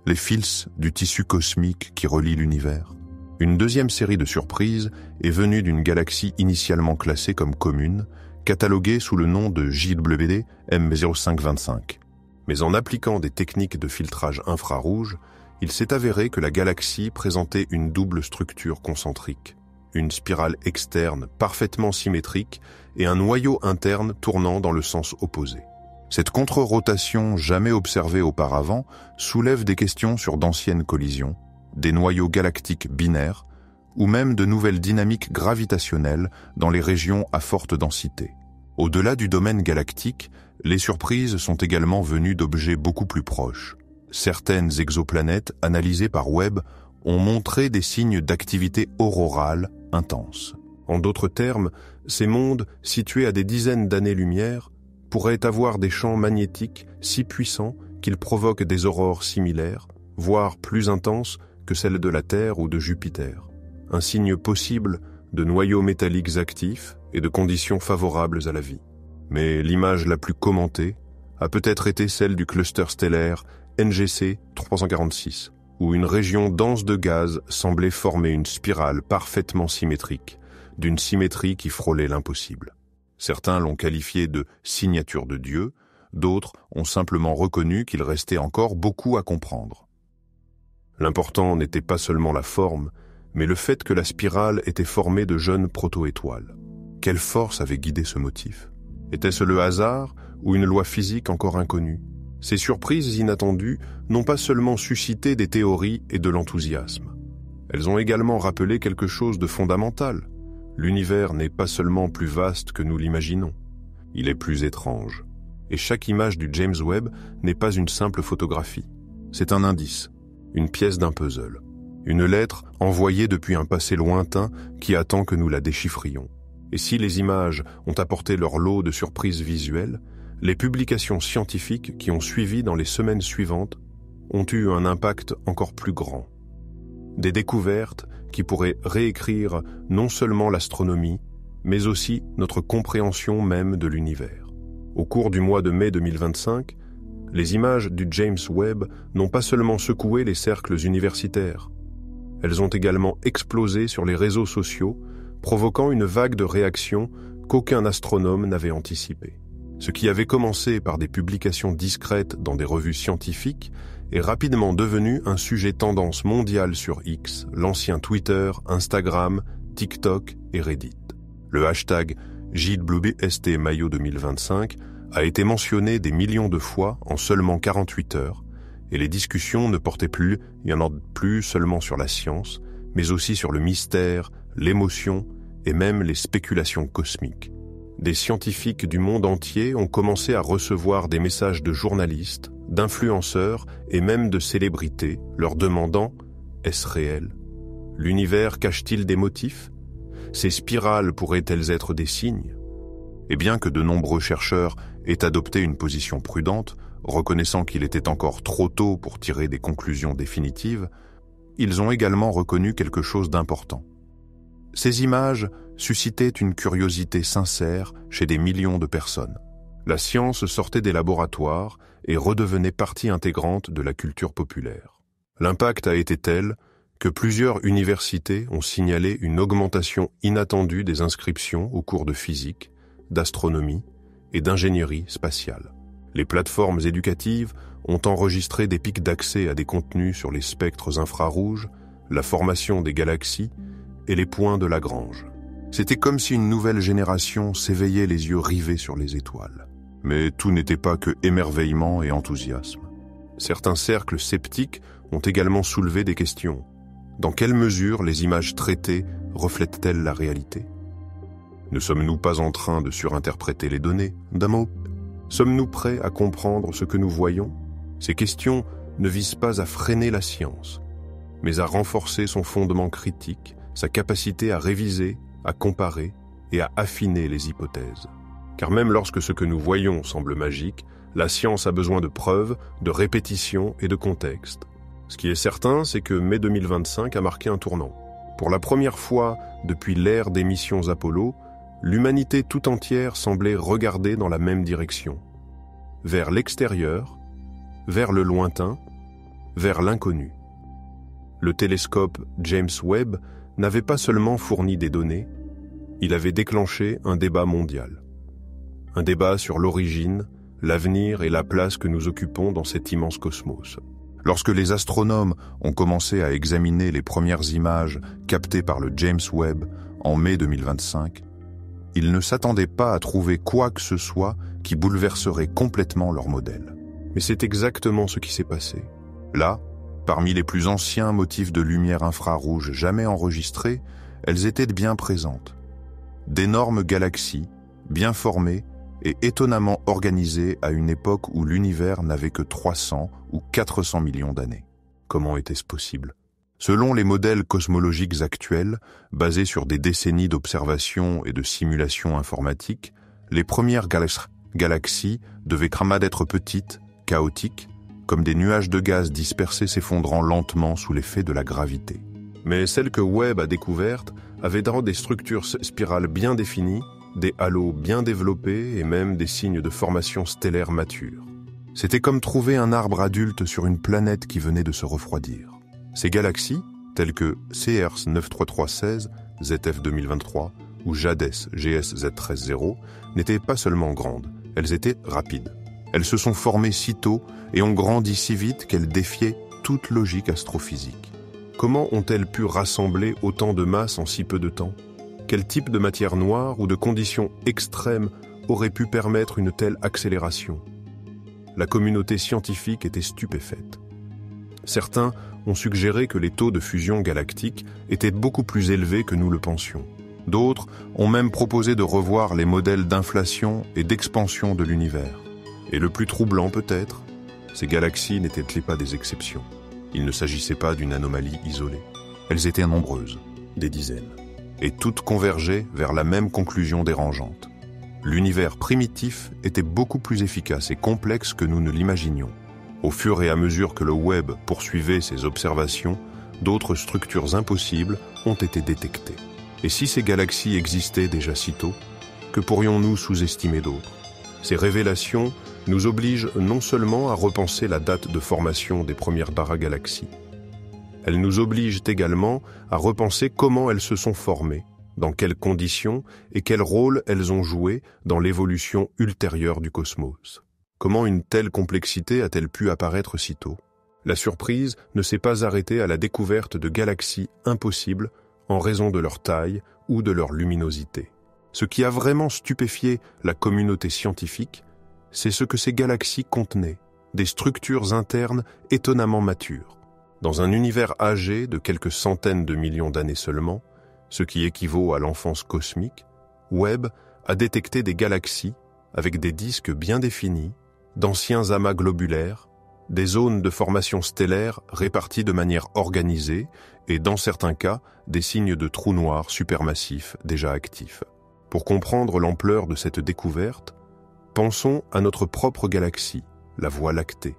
Les fils du tissu cosmique qui relie l'univers? Une deuxième série de surprises est venue d'une galaxie initialement classée comme commune, cataloguée sous le nom de JWD M0525. Mais en appliquant des techniques de filtrage infrarouge, il s'est avéré que la galaxie présentait une double structure concentrique. Une spirale externe parfaitement symétrique et un noyau interne tournant dans le sens opposé. Cette contre-rotation jamais observée auparavant soulève des questions sur d'anciennes collisions, des noyaux galactiques binaires ou même de nouvelles dynamiques gravitationnelles dans les régions à forte densité. Au-delà du domaine galactique, les surprises sont également venues d'objets beaucoup plus proches. Certaines exoplanètes analysées par Webb ont montré des signes d'activité aurorale intense. En d'autres termes, ces mondes, situés à des dizaines d'années-lumière, pourraient avoir des champs magnétiques si puissants qu'ils provoquent des aurores similaires, voire plus intenses que celles de la Terre ou de Jupiter. Un signe possible de noyaux métalliques actifs et de conditions favorables à la vie. Mais l'image la plus commentée a peut-être été celle du cluster stellaire NGC 346, où une région dense de gaz semblait former une spirale parfaitement symétrique, d'une symétrie qui frôlait l'impossible. Certains l'ont qualifié de signature de Dieu, d'autres ont simplement reconnu qu'il restait encore beaucoup à comprendre. L'important n'était pas seulement la forme, mais le fait que la spirale était formée de jeunes proto-étoiles. Quelle force avait guidé ce motif? Était-ce le hasard ou une loi physique encore inconnue? Ces surprises inattendues n'ont pas seulement suscité des théories et de l'enthousiasme. Elles ont également rappelé quelque chose de fondamental. L'univers n'est pas seulement plus vaste que nous l'imaginons, il est plus étrange. Et chaque image du James Webb n'est pas une simple photographie. C'est un indice, une pièce d'un puzzle, une lettre envoyée depuis un passé lointain qui attend que nous la déchiffrions. Et si les images ont apporté leur lot de surprises visuelles, les publications scientifiques qui ont suivi dans les semaines suivantes ont eu un impact encore plus grand. Des découvertes qui pourraient réécrire non seulement l'astronomie, mais aussi notre compréhension même de l'univers. Au cours du mois de mai 2025, les images du James Webb n'ont pas seulement secoué les cercles universitaires. Elles ont également explosé sur les réseaux sociaux, provoquant une vague de réactions qu'aucun astronome n'avait anticipée. Ce qui avait commencé par des publications discrètes dans des revues scientifiques est rapidement devenu un sujet tendance mondial sur X, l'ancien Twitter, Instagram, TikTok et Reddit. Le hashtag JWST-Mayo 2025 a été mentionné des millions de fois en seulement 48 heures, et les discussions ne portaient plus, il y en a plus seulement sur la science, mais aussi sur le mystère, l'émotion et même les spéculations cosmiques. Des scientifiques du monde entier ont commencé à recevoir des messages de journalistes, d'influenceurs et même de célébrités leur demandant « Est-ce réel ? L'univers cache-t-il des motifs ? Ces spirales pourraient-elles être des signes? Et bien que de nombreux chercheurs aient adopté une position prudente, reconnaissant qu'il était encore trop tôt pour tirer des conclusions définitives, ils ont également reconnu quelque chose d'important. Ces images suscitaient une curiosité sincère chez des millions de personnes. La science sortait des laboratoires et redevenait partie intégrante de la culture populaire. L'impact a été tel que plusieurs universités ont signalé une augmentation inattendue des inscriptions aux cours de physique, d'astronomie et d'ingénierie spatiale. Les plateformes éducatives ont enregistré des pics d'accès à des contenus sur les spectres infrarouges, la formation des galaxies et les points de Lagrange. C'était comme si une nouvelle génération s'éveillait les yeux rivés sur les étoiles. Mais tout n'était pas que émerveillement et enthousiasme. Certains cercles sceptiques ont également soulevé des questions. Dans quelle mesure les images traitées reflètent-elles la réalité? Ne sommes-nous pas en train de surinterpréter les données, d'un mot? Sommes-nous prêts à comprendre ce que nous voyons? Ces questions ne visent pas à freiner la science, mais à renforcer son fondement critique, sa capacité à réviser, à comparer et à affiner les hypothèses. Car même lorsque ce que nous voyons semble magique, la science a besoin de preuves, de répétitions et de contexte. Ce qui est certain, c'est que mai 2025 a marqué un tournant. Pour la première fois depuis l'ère des missions Apollo, l'humanité tout entière semblait regarder dans la même direction, vers l'extérieur, vers le lointain, vers l'inconnu. Le télescope James Webb n'avait pas seulement fourni des données, il avait déclenché un débat mondial. Un débat sur l'origine, l'avenir et la place que nous occupons dans cet immense cosmos. Lorsque les astronomes ont commencé à examiner les premières images captées par le James Webb en mai 2025, ils ne s'attendaient pas à trouver quoi que ce soit qui bouleverserait complètement leur modèle. Mais c'est exactement ce qui s'est passé. Là, parmi les plus anciens motifs de lumière infrarouge jamais enregistrés, elles étaient bien présentes. D'énormes galaxies, bien formées et étonnamment organisées à une époque où l'univers n'avait que 300 ou 400 millions d'années. Comment était-ce possible ? Selon les modèles cosmologiques actuels, basés sur des décennies d'observations et de simulations informatiques, les premières galaxies devaient cramer d'être petites, chaotiques, comme des nuages de gaz dispersés s'effondrant lentement sous l'effet de la gravité. Mais celles que Webb a découvertes avaient des structures spirales bien définies, des halos bien développés et même des signes de formation stellaire mature. C'était comme trouver un arbre adulte sur une planète qui venait de se refroidir. Ces galaxies, telles que CRS 93316, ZF 2023 ou JADES GS Z130, n'étaient pas seulement grandes, elles étaient rapides. Elles se sont formées si tôt et ont grandi si vite qu'elles défiaient toute logique astrophysique. Comment ont-elles pu rassembler autant de masse en si peu de temps? Quel type de matière noire ou de conditions extrêmes aurait pu permettre une telle accélération? La communauté scientifique était stupéfaite. Certains ont suggéré que les taux de fusion galactique étaient beaucoup plus élevés que nous le pensions. D'autres ont même proposé de revoir les modèles d'inflation et d'expansion de l'univers. Et le plus troublant peut-être, ces galaxies n'étaient-elles pas des exceptions? Il ne s'agissait pas d'une anomalie isolée. Elles étaient nombreuses, des dizaines. Et toutes convergeaient vers la même conclusion dérangeante. L'univers primitif était beaucoup plus efficace et complexe que nous ne l'imaginions. Au fur et à mesure que le Webb poursuivait ses observations, d'autres structures impossibles ont été détectées. Et si ces galaxies existaient déjà si tôt, que pourrions-nous sous-estimer d'autres? Ces révélations nous obligent non seulement à repenser la date de formation des premières paragalaxies, elles nous obligent également à repenser comment elles se sont formées, dans quelles conditions et quel rôle elles ont joué dans l'évolution ultérieure du cosmos. Comment une telle complexité a-t-elle pu apparaître si tôt? La surprise ne s'est pas arrêtée à la découverte de galaxies impossibles en raison de leur taille ou de leur luminosité. Ce qui a vraiment stupéfié la communauté scientifique, c'est ce que ces galaxies contenaient, des structures internes étonnamment matures. Dans un univers âgé de quelques centaines de millions d'années seulement, ce qui équivaut à l'enfance cosmique, Webb a détecté des galaxies avec des disques bien définis, d'anciens amas globulaires, des zones de formation stellaire réparties de manière organisée et, dans certains cas, des signes de trous noirs supermassifs déjà actifs. Pour comprendre l'ampleur de cette découverte, pensons à notre propre galaxie, la Voie lactée.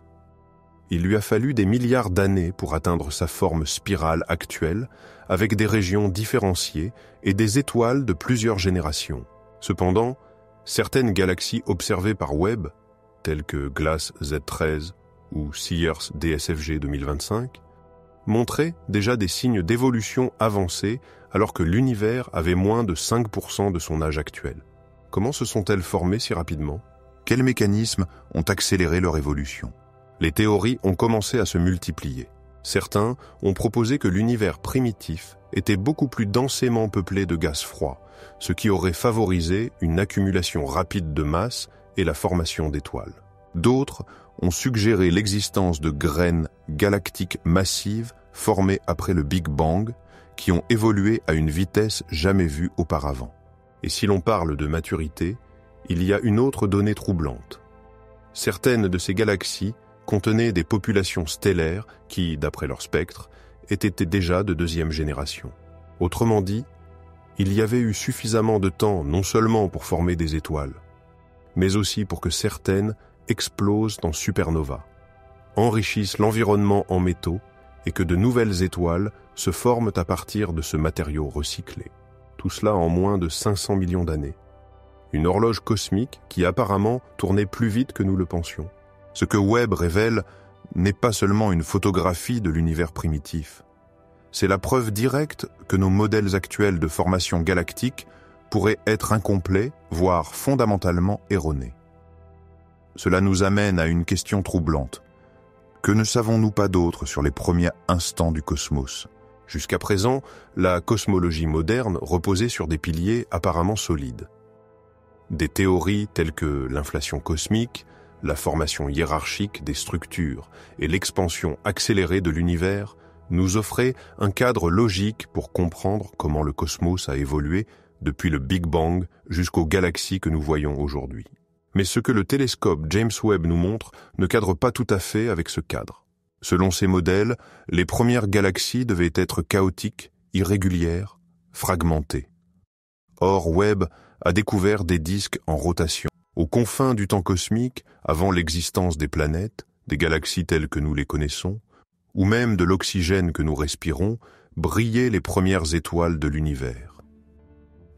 Il lui a fallu des milliards d'années pour atteindre sa forme spirale actuelle, avec des régions différenciées et des étoiles de plusieurs générations. Cependant, certaines galaxies observées par Webb, telles que GLASS Z13 ou Sears DSFG 2025, montraient déjà des signes d'évolution avancée alors que l'univers avait moins de 5% de son âge actuel. Comment se sont-elles formées si rapidement? Quels mécanismes ont accéléré leur évolution? Les théories ont commencé à se multiplier. Certains ont proposé que l'univers primitif était beaucoup plus densément peuplé de gaz froid, ce qui aurait favorisé une accumulation rapide de masse et la formation d'étoiles. D'autres ont suggéré l'existence de graines galactiques massives formées après le Big Bang, qui ont évolué à une vitesse jamais vue auparavant. Et si l'on parle de maturité, il y a une autre donnée troublante. Certaines de ces galaxies contenaient des populations stellaires qui, d'après leur spectre, étaient déjà de deuxième génération. Autrement dit, il y avait eu suffisamment de temps non seulement pour former des étoiles, mais aussi pour que certaines explosent en supernova, enrichissent l'environnement en métaux et que de nouvelles étoiles se forment à partir de ce matériau recyclé. Tout cela en moins de 500 millions d'années. Une horloge cosmique qui apparemment tournait plus vite que nous le pensions. Ce que Webb révèle n'est pas seulement une photographie de l'univers primitif. C'est la preuve directe que nos modèles actuels de formation galactique pourraient être incomplets, voire fondamentalement erronés. Cela nous amène à une question troublante. Que ne savons-nous pas d'autre sur les premiers instants du cosmos? Jusqu'à présent, la cosmologie moderne reposait sur des piliers apparemment solides. Des théories telles que l'inflation cosmique, la formation hiérarchique des structures et l'expansion accélérée de l'univers nous offraient un cadre logique pour comprendre comment le cosmos a évolué depuis le Big Bang jusqu'aux galaxies que nous voyons aujourd'hui. Mais ce que le télescope James Webb nous montre ne cadre pas tout à fait avec ce cadre. Selon ces modèles, les premières galaxies devaient être chaotiques, irrégulières, fragmentées. Or, Webb a découvert des disques en rotation. Aux confins du temps cosmique, avant l'existence des planètes, des galaxies telles que nous les connaissons, ou même de l'oxygène que nous respirons, brillaient les premières étoiles de l'univers.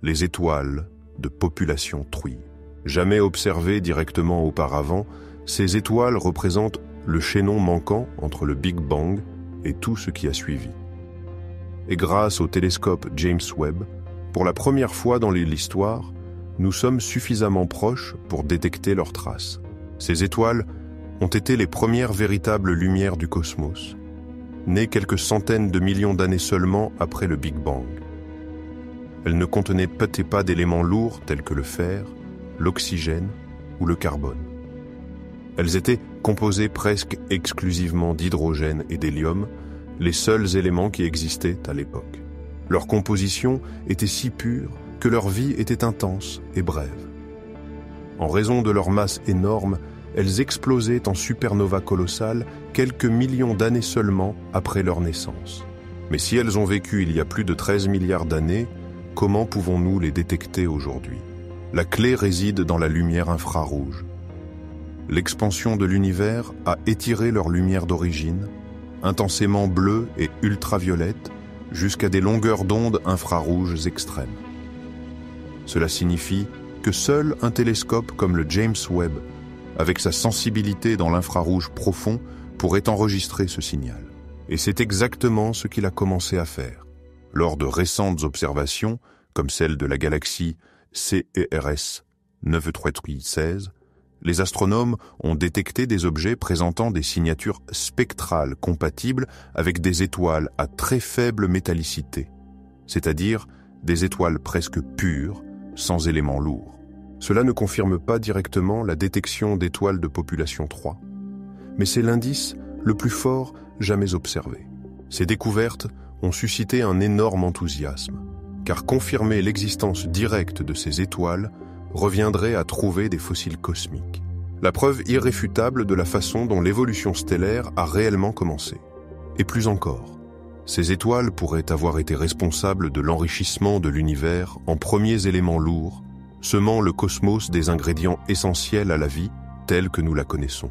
Les étoiles de population Truy. Jamais observées directement auparavant, ces étoiles représentent le chaînon manquant entre le Big Bang et tout ce qui a suivi. Et grâce au télescope James Webb, pour la première fois dans l'histoire, nous sommes suffisamment proches pour détecter leurs traces. Ces étoiles ont été les premières véritables lumières du cosmos, nées quelques centaines de millions d'années seulement après le Big Bang. Elles ne contenaient peut-être pas d'éléments lourds tels que le fer, l'oxygène ou le carbone. Elles étaient composées presque exclusivement d'hydrogène et d'hélium, les seuls éléments qui existaient à l'époque. Leur composition était si pure que leur vie était intense et brève. En raison de leur masse énorme, elles explosaient en supernova colossales quelques millions d'années seulement après leur naissance. Mais si elles ont vécu il y a plus de 13 milliards d'années, comment pouvons-nous les détecter aujourd'hui? La clé réside dans la lumière infrarouge. L'expansion de l'univers a étiré leur lumière d'origine, intensément bleue et ultraviolette, jusqu'à des longueurs d'onde infrarouges extrêmes. Cela signifie que seul un télescope comme le James Webb, avec sa sensibilité dans l'infrarouge profond, pourrait enregistrer ce signal. Et c'est exactement ce qu'il a commencé à faire. Lors de récentes observations, comme celle de la galaxie CERS 93316, les astronomes ont détecté des objets présentant des signatures spectrales compatibles avec des étoiles à très faible métallicité, c'est-à-dire des étoiles presque pures, sans éléments lourds. Cela ne confirme pas directement la détection d'étoiles de population 3, mais c'est l'indice le plus fort jamais observé. Ces découvertes ont suscité un énorme enthousiasme, car confirmer l'existence directe de ces étoiles reviendrait à trouver des fossiles cosmiques. La preuve irréfutable de la façon dont l'évolution stellaire a réellement commencé. Et plus encore, ces étoiles pourraient avoir été responsables de l'enrichissement de l'univers en premiers éléments lourds, semant le cosmos des ingrédients essentiels à la vie telle que nous la connaissons.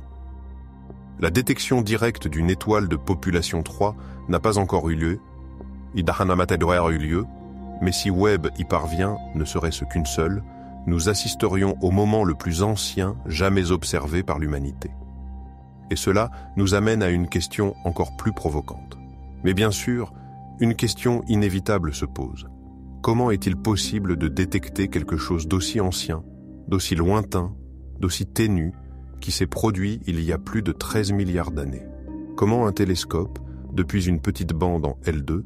La détection directe d'une étoile de population 3 n'a pas encore eu lieu, mais si Webb y parvient, ne serait-ce qu'une seule, nous assisterions au moment le plus ancien jamais observé par l'humanité. Et cela nous amène à une question encore plus provocante. Mais bien sûr, une question inévitable se pose. Comment est-il possible de détecter quelque chose d'aussi ancien, d'aussi lointain, d'aussi ténu, qui s'est produit il y a plus de 13 milliards d'années? Comment un télescope, depuis une petite bande en L2,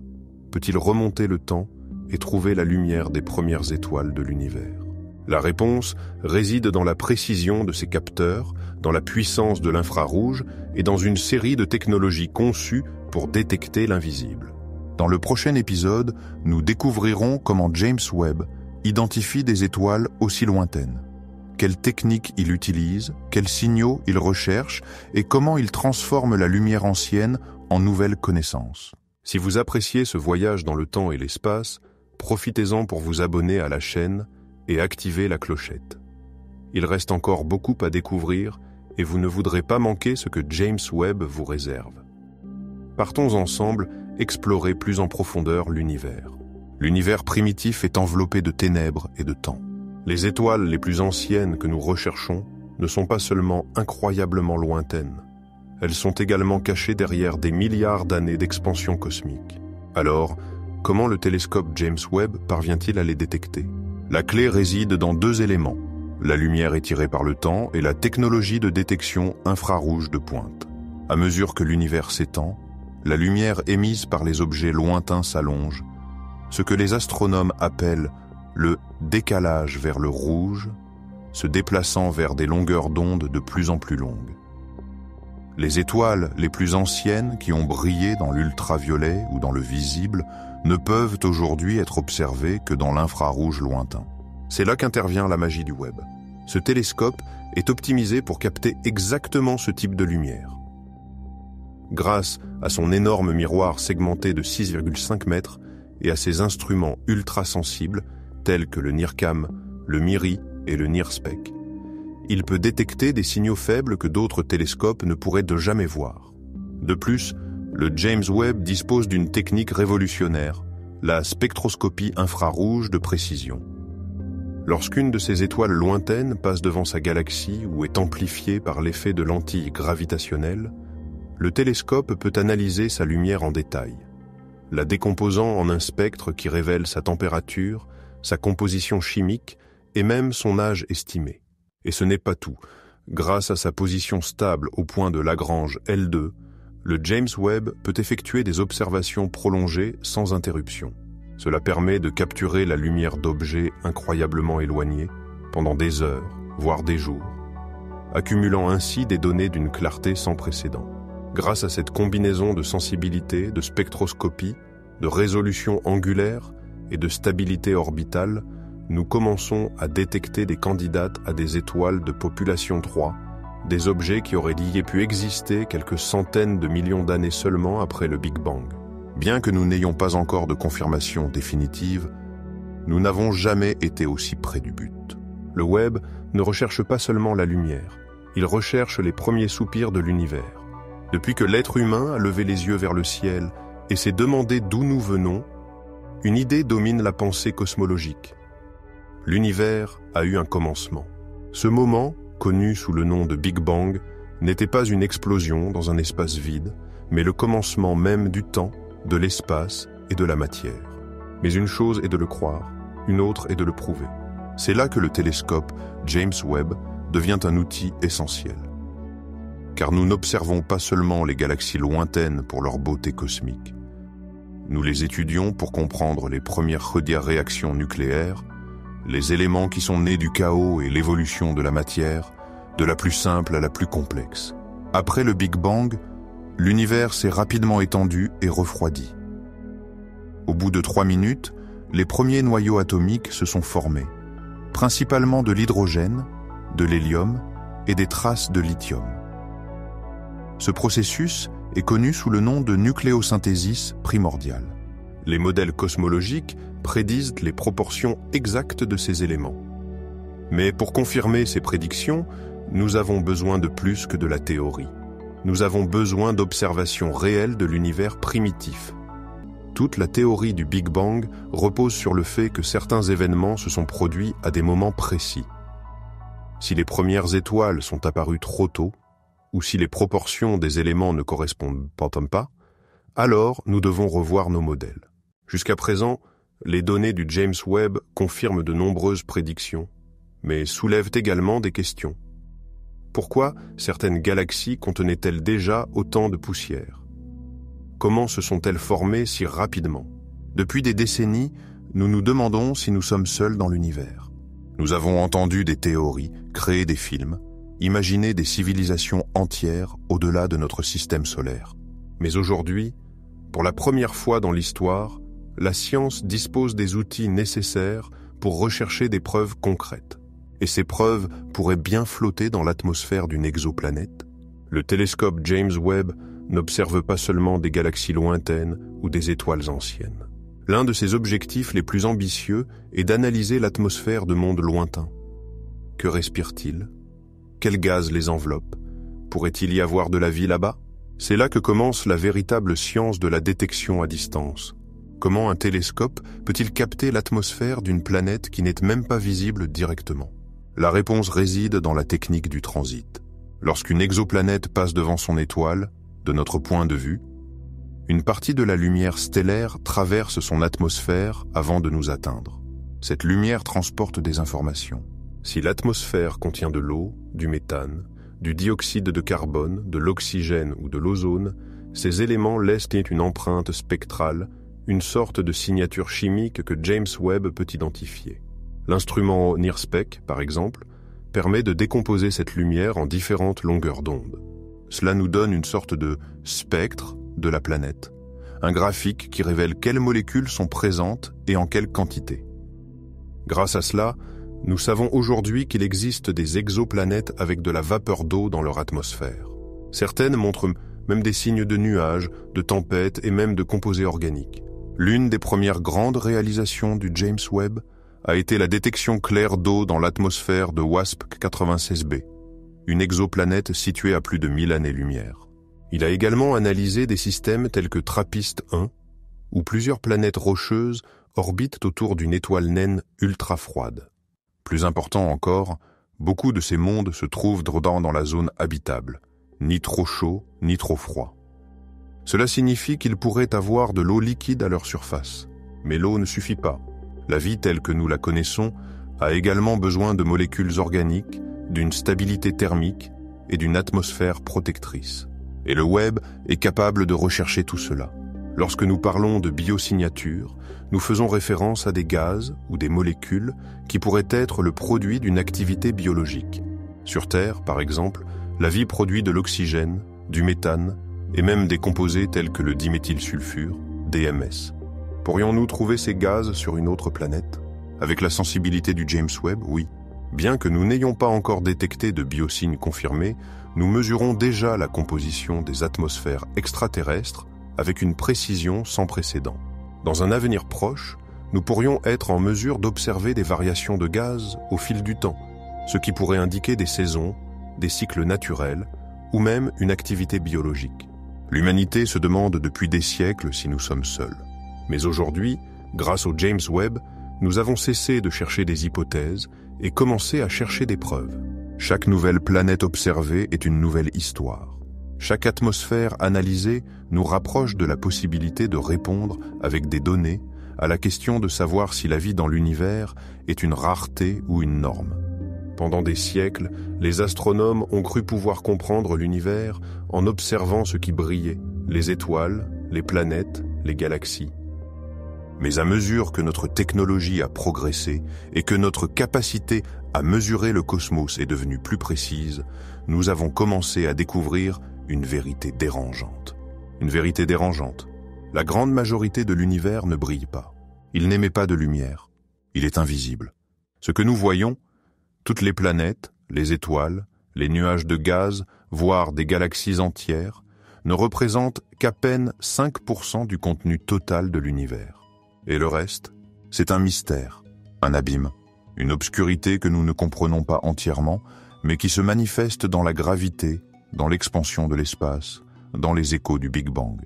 peut-il remonter le temps et trouver la lumière des premières étoiles de l'univers? La réponse réside dans la précision de ces capteurs, dans la puissance de l'infrarouge et dans une série de technologies conçues pour détecter l'invisible. Dans le prochain épisode, nous découvrirons comment James Webb identifie des étoiles aussi lointaines. Quelles techniques il utilise, quels signaux il recherche et comment il transforme la lumière ancienne en nouvelles connaissances. Si vous appréciez ce voyage dans le temps et l'espace, profitez-en pour vous abonner à la chaîne et activer la clochette. Il reste encore beaucoup à découvrir et vous ne voudrez pas manquer ce que James Webb vous réserve. Partons ensemble explorer plus en profondeur l'univers. L'univers primitif est enveloppé de ténèbres et de temps. Les étoiles les plus anciennes que nous recherchons ne sont pas seulement incroyablement lointaines, elles sont également cachées derrière des milliards d'années d'expansion cosmique. Alors, comment le télescope James Webb parvient-il à les détecter? La clé réside dans deux éléments, la lumière étirée par le temps et la technologie de détection infrarouge de pointe. À mesure que l'univers s'étend, la lumière émise par les objets lointains s'allonge, ce que les astronomes appellent le décalage vers le rouge, se déplaçant vers des longueurs d'onde de plus en plus longues. Les étoiles les plus anciennes qui ont brillé dans l'ultraviolet ou dans le visible ne peuvent aujourd'hui être observées que dans l'infrarouge lointain. C'est là qu'intervient la magie du Webb. Ce télescope est optimisé pour capter exactement ce type de lumière. Grâce à son énorme miroir segmenté de 6,5 mètres et à ses instruments ultra-sensibles, tels que le NIRCam, le MIRI et le NIRSPEC, il peut détecter des signaux faibles que d'autres télescopes ne pourraient de jamais voir. De plus, le James Webb dispose d'une technique révolutionnaire, la spectroscopie infrarouge de précision. Lorsqu'une de ces étoiles lointaines passe devant sa galaxie ou est amplifiée par l'effet de lentilles gravitationnelles, le télescope peut analyser sa lumière en détail, la décomposant en un spectre qui révèle sa température, sa composition chimique et même son âge estimé. Et ce n'est pas tout. Grâce à sa position stable au point de Lagrange L2, le James Webb peut effectuer des observations prolongées sans interruption. Cela permet de capturer la lumière d'objets incroyablement éloignés pendant des heures, voire des jours, accumulant ainsi des données d'une clarté sans précédent. Grâce à cette combinaison de sensibilité, de spectroscopie, de résolution angulaire et de stabilité orbitale, nous commençons à détecter des candidates à des étoiles de population 3, des objets qui auraient pu exister quelques centaines de millions d'années seulement après le Big Bang. Bien que nous n'ayons pas encore de confirmation définitive, nous n'avons jamais été aussi près du but. Le Webb ne recherche pas seulement la lumière, il recherche les premiers soupirs de l'univers. Depuis que l'être humain a levé les yeux vers le ciel et s'est demandé d'où nous venons, une idée domine la pensée cosmologique. L'univers a eu un commencement. Ce moment, connu sous le nom de Big Bang, n'était pas une explosion dans un espace vide, mais le commencement même du temps, de l'espace et de la matière. Mais une chose est de le croire, une autre est de le prouver. C'est là que le télescope James Webb devient un outil essentiel. Car nous n'observons pas seulement les galaxies lointaines pour leur beauté cosmique. Nous les étudions pour comprendre les premières réactions nucléaires, les éléments qui sont nés du chaos et l'évolution de la matière, de la plus simple à la plus complexe. Après le Big Bang, l'univers s'est rapidement étendu et refroidi. Au bout de 3 minutes, les premiers noyaux atomiques se sont formés, principalement de l'hydrogène, de l'hélium et des traces de lithium. Ce processus est connu sous le nom de nucléosynthesis primordiale. Les modèles cosmologiques prédisent les proportions exactes de ces éléments. Mais pour confirmer ces prédictions, nous avons besoin de plus que de la théorie. Nous avons besoin d'observations réelles de l'univers primitif. Toute la théorie du Big Bang repose sur le fait que certains événements se sont produits à des moments précis. Si les premières étoiles sont apparues trop tôt, ou si les proportions des éléments ne correspondent pas, alors nous devons revoir nos modèles. Jusqu'à présent, les données du James Webb confirment de nombreuses prédictions, mais soulèvent également des questions. Pourquoi certaines galaxies contenaient-elles déjà autant de poussière? Comment se sont-elles formées si rapidement? Depuis des décennies, nous nous demandons si nous sommes seuls dans l'univers. Nous avons entendu des théories, créé des films, imaginé des civilisations entières au-delà de notre système solaire. Mais aujourd'hui, pour la première fois dans l'histoire, la science dispose des outils nécessaires pour rechercher des preuves concrètes. Et ces preuves pourraient bien flotter dans l'atmosphère d'une exoplanète. Le télescope James Webb n'observe pas seulement des galaxies lointaines ou des étoiles anciennes. L'un de ses objectifs les plus ambitieux est d'analyser l'atmosphère de mondes lointains. Que respire-t-il? Quels gaz les enveloppent? Pourrait-il y avoir de la vie là-bas? C'est là que commence la véritable science de la détection à distance. Comment un télescope peut-il capter l'atmosphère d'une planète qui n'est même pas visible directement? La réponse réside dans la technique du transit. Lorsqu'une exoplanète passe devant son étoile, de notre point de vue, une partie de la lumière stellaire traverse son atmosphère avant de nous atteindre. Cette lumière transporte des informations. Si l'atmosphère contient de l'eau, du méthane, du dioxyde de carbone, de l'oxygène ou de l'ozone, ces éléments laissent une empreinte spectrale, une sorte de signature chimique que James Webb peut identifier. L'instrument NIRSPEC, par exemple, permet de décomposer cette lumière en différentes longueurs d'onde. Cela nous donne une sorte de spectre de la planète, un graphique qui révèle quelles molécules sont présentes et en quelle quantité. Grâce à cela, nous savons aujourd'hui qu'il existe des exoplanètes avec de la vapeur d'eau dans leur atmosphère. Certaines montrent même des signes de nuages, de tempêtes et même de composés organiques. L'une des premières grandes réalisations du James Webb a été la détection claire d'eau dans l'atmosphère de WASP-96b, une exoplanète située à plus de 1000 années-lumière. Il a également analysé des systèmes tels que TRAPPIST-1, où plusieurs planètes rocheuses orbitent autour d'une étoile naine ultra froide. Plus important encore, beaucoup de ces mondes se trouvent dans la zone habitable, ni trop chaud, ni trop froid. Cela signifie qu'ils pourraient avoir de l'eau liquide à leur surface. Mais l'eau ne suffit pas. La vie telle que nous la connaissons a également besoin de molécules organiques, d'une stabilité thermique et d'une atmosphère protectrice. Et le Webb est capable de rechercher tout cela. Lorsque nous parlons de biosignature, nous faisons référence à des gaz ou des molécules qui pourraient être le produit d'une activité biologique. Sur Terre, par exemple, la vie produit de l'oxygène, du méthane et même des composés tels que le diméthylsulfure, DMS. Pourrions-nous trouver ces gaz sur une autre planète? Avec la sensibilité du James Webb, oui. Bien que nous n'ayons pas encore détecté de biosignes confirmés, nous mesurons déjà la composition des atmosphères extraterrestres avec une précision sans précédent. Dans un avenir proche, nous pourrions être en mesure d'observer des variations de gaz au fil du temps, ce qui pourrait indiquer des saisons, des cycles naturels ou même une activité biologique. L'humanité se demande depuis des siècles si nous sommes seuls. Mais aujourd'hui, grâce au James Webb, nous avons cessé de chercher des hypothèses et commencé à chercher des preuves. Chaque nouvelle planète observée est une nouvelle histoire. Chaque atmosphère analysée nous rapproche de la possibilité de répondre avec des données à la question de savoir si la vie dans l'univers est une rareté ou une norme. Pendant des siècles, les astronomes ont cru pouvoir comprendre l'univers en observant ce qui brillait, les étoiles, les planètes, les galaxies. Mais à mesure que notre technologie a progressé et que notre capacité à mesurer le cosmos est devenue plus précise, nous avons commencé à découvrir une vérité dérangeante. Une vérité dérangeante. La grande majorité de l'univers ne brille pas. Il n'émet pas de lumière. Il est invisible. Ce que nous voyons, toutes les planètes, les étoiles, Les nuages de gaz, voire des galaxies entières, ne représentent qu'à peine 5% du contenu total de l'univers. Et le reste, c'est un mystère, un abîme, une obscurité que nous ne comprenons pas entièrement, mais qui se manifeste dans la gravité, dans l'expansion de l'espace, dans les échos du Big Bang.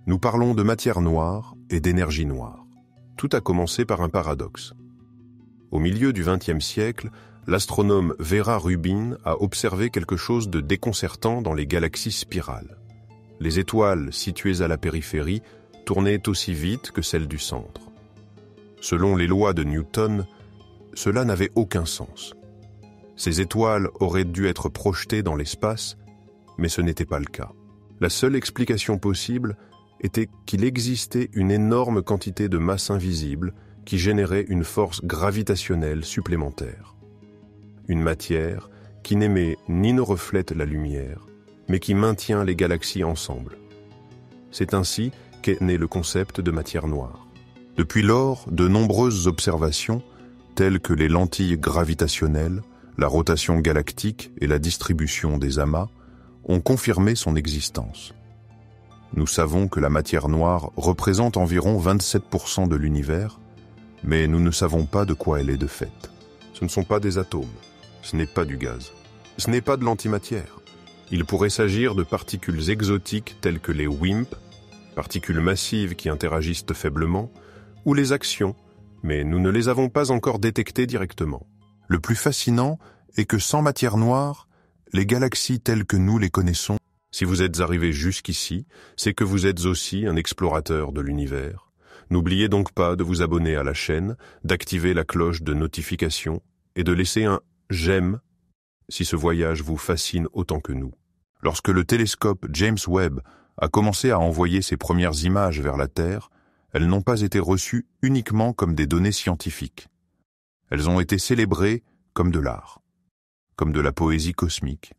Nous parlons de matière noire et d'énergie noire. Tout a commencé par un paradoxe. Au milieu du XXe siècle, l'astronome Vera Rubin a observé quelque chose de déconcertant dans les galaxies spirales. Les étoiles situées à la périphérie tournaient aussi vite que celles du centre. Selon les lois de Newton, cela n'avait aucun sens. Ces étoiles auraient dû être projetées dans l'espace, mais ce n'était pas le cas. La seule explication possible était qu'il existait une énorme quantité de masse invisible qui générait une force gravitationnelle supplémentaire. Une matière qui n'émet ni ne reflète la lumière, mais qui maintient les galaxies ensemble. C'est ainsi qu'est né le concept de matière noire. Depuis lors, de nombreuses observations, telles que les lentilles gravitationnelles, la rotation galactique et la distribution des amas, ont confirmé son existence. Nous savons que la matière noire représente environ 27% de l'univers, mais nous ne savons pas de quoi elle est de fait. Ce ne sont pas des atomes, ce n'est pas du gaz, ce n'est pas de l'antimatière. Il pourrait s'agir de particules exotiques telles que les WIMP, particules massives qui interagissent faiblement, ou les actions, mais nous ne les avons pas encore détectées directement. Le plus fascinant est que sans matière noire, les galaxies telles que nous les connaissons. Si vous êtes arrivé jusqu'ici, c'est que vous êtes aussi un explorateur de l'univers. N'oubliez donc pas de vous abonner à la chaîne, d'activer la cloche de notification et de laisser un « j'aime » si ce voyage vous fascine autant que nous. Lorsque le télescope James Webb a commencé à envoyer ses premières images vers la Terre, elles n'ont pas été reçues uniquement comme des données scientifiques. Elles ont été célébrées comme de l'art, comme de la poésie cosmique,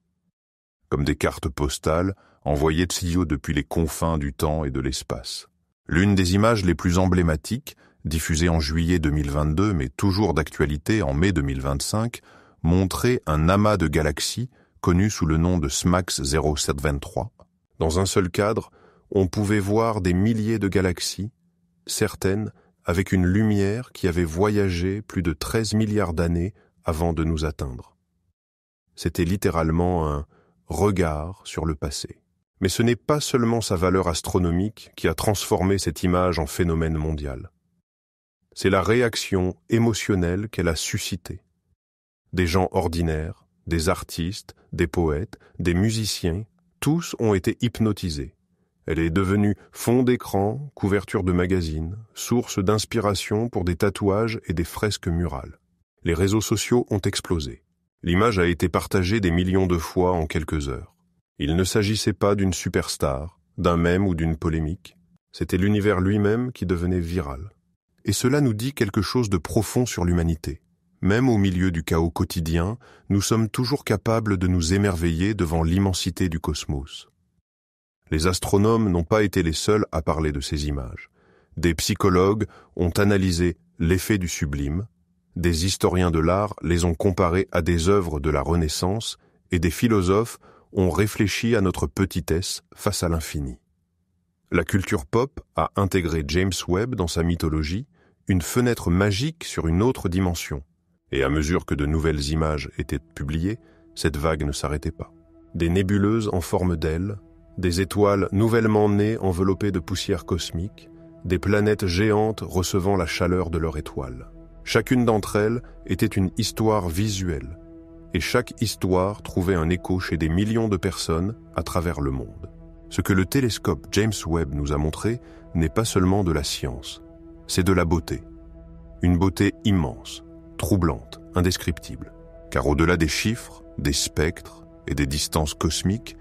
comme des cartes postales envoyées de tuyaux depuis les confins du temps et de l'espace. L'une des images les plus emblématiques, diffusée en juillet 2022 mais toujours d'actualité en mai 2025, montrait un amas de galaxies connu sous le nom de SMACS 0723. Dans un seul cadre, on pouvait voir des milliers de galaxies, certaines avec une lumière qui avait voyagé plus de 13 milliards d'années avant de nous atteindre. C'était littéralement un regard sur le passé. Mais ce n'est pas seulement sa valeur astronomique qui a transformé cette image en phénomène mondial. C'est la réaction émotionnelle qu'elle a suscitée. Des gens ordinaires, des artistes, des poètes, des musiciens, tous ont été hypnotisés. Elle est devenue fond d'écran, couverture de magazines, source d'inspiration pour des tatouages et des fresques murales. Les réseaux sociaux ont explosé. L'image a été partagée des millions de fois en quelques heures. Il ne s'agissait pas d'une superstar, d'un mème ou d'une polémique. C'était l'univers lui-même qui devenait viral. Et cela nous dit quelque chose de profond sur l'humanité. Même au milieu du chaos quotidien, nous sommes toujours capables de nous émerveiller devant l'immensité du cosmos. Les astronomes n'ont pas été les seuls à parler de ces images. Des psychologues ont analysé l'effet du sublime, des historiens de l'art les ont comparés à des œuvres de la Renaissance et des philosophes ont réfléchi à notre petitesse face à l'infini. La culture pop a intégré James Webb dans sa mythologie, une fenêtre magique sur une autre dimension. Et à mesure que de nouvelles images étaient publiées, cette vague ne s'arrêtait pas. Des nébuleuses en forme d'ailes, des étoiles nouvellement nées enveloppées de poussière cosmique, des planètes géantes recevant la chaleur de leur étoile. Chacune d'entre elles était une histoire visuelle, et chaque histoire trouvait un écho chez des millions de personnes à travers le monde. Ce que le télescope James Webb nous a montré n'est pas seulement de la science, c'est de la beauté. Une beauté immense, troublante, indescriptible. Car au-delà des chiffres, des spectres et des distances cosmiques,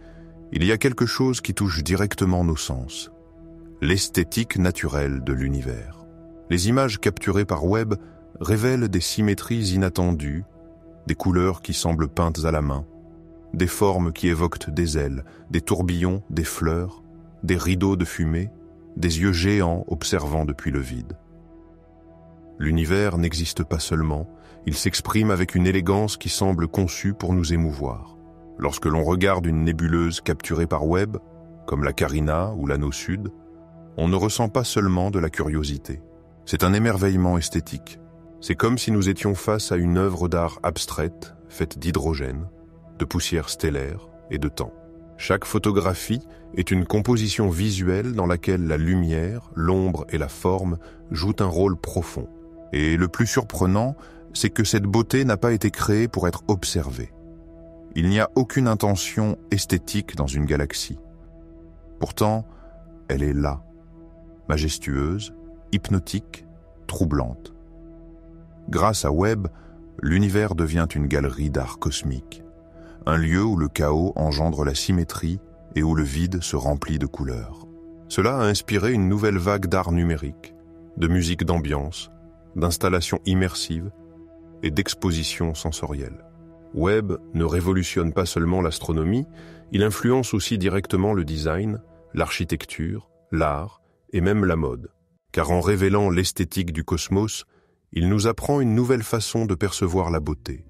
il y a quelque chose qui touche directement nos sens. L'esthétique naturelle de l'univers. Les images capturées par Webb révèlent des symétries inattendues, des couleurs qui semblent peintes à la main, des formes qui évoquent des ailes, des tourbillons, des fleurs, des rideaux de fumée, des yeux géants observant depuis le vide. L'univers n'existe pas seulement, il s'exprime avec une élégance qui semble conçue pour nous émouvoir. Lorsque l'on regarde une nébuleuse capturée par Webb, comme la Carina ou l'Anneau Sud, on ne ressent pas seulement de la curiosité. C'est un émerveillement esthétique. C'est comme si nous étions face à une œuvre d'art abstraite, faite d'hydrogène, de poussière stellaire et de temps. Chaque photographie est une composition visuelle dans laquelle la lumière, l'ombre et la forme jouent un rôle profond. Et le plus surprenant, c'est que cette beauté n'a pas été créée pour être observée. Il n'y a aucune intention esthétique dans une galaxie. Pourtant, elle est là, majestueuse, hypnotique, troublante. Grâce à Webb, l'univers devient une galerie d'art cosmique, un lieu où le chaos engendre la symétrie et où le vide se remplit de couleurs. Cela a inspiré une nouvelle vague d'art numérique, de musique d'ambiance, d'installations immersives et d'expositions sensorielles. Webb ne révolutionne pas seulement l'astronomie, il influence aussi directement le design, l'architecture, l'art et même la mode. Car en révélant l'esthétique du cosmos, il nous apprend une nouvelle façon de percevoir la beauté.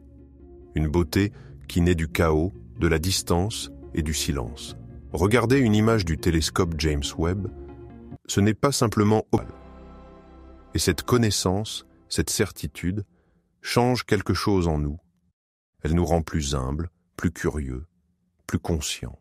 Une beauté qui naît du chaos, de la distance et du silence. Regarder une image du télescope James Webb, ce n'est pas simplement opal. Et cette connaissance, cette certitude, change quelque chose en nous. Elle nous rend plus humbles, plus curieux, plus conscients.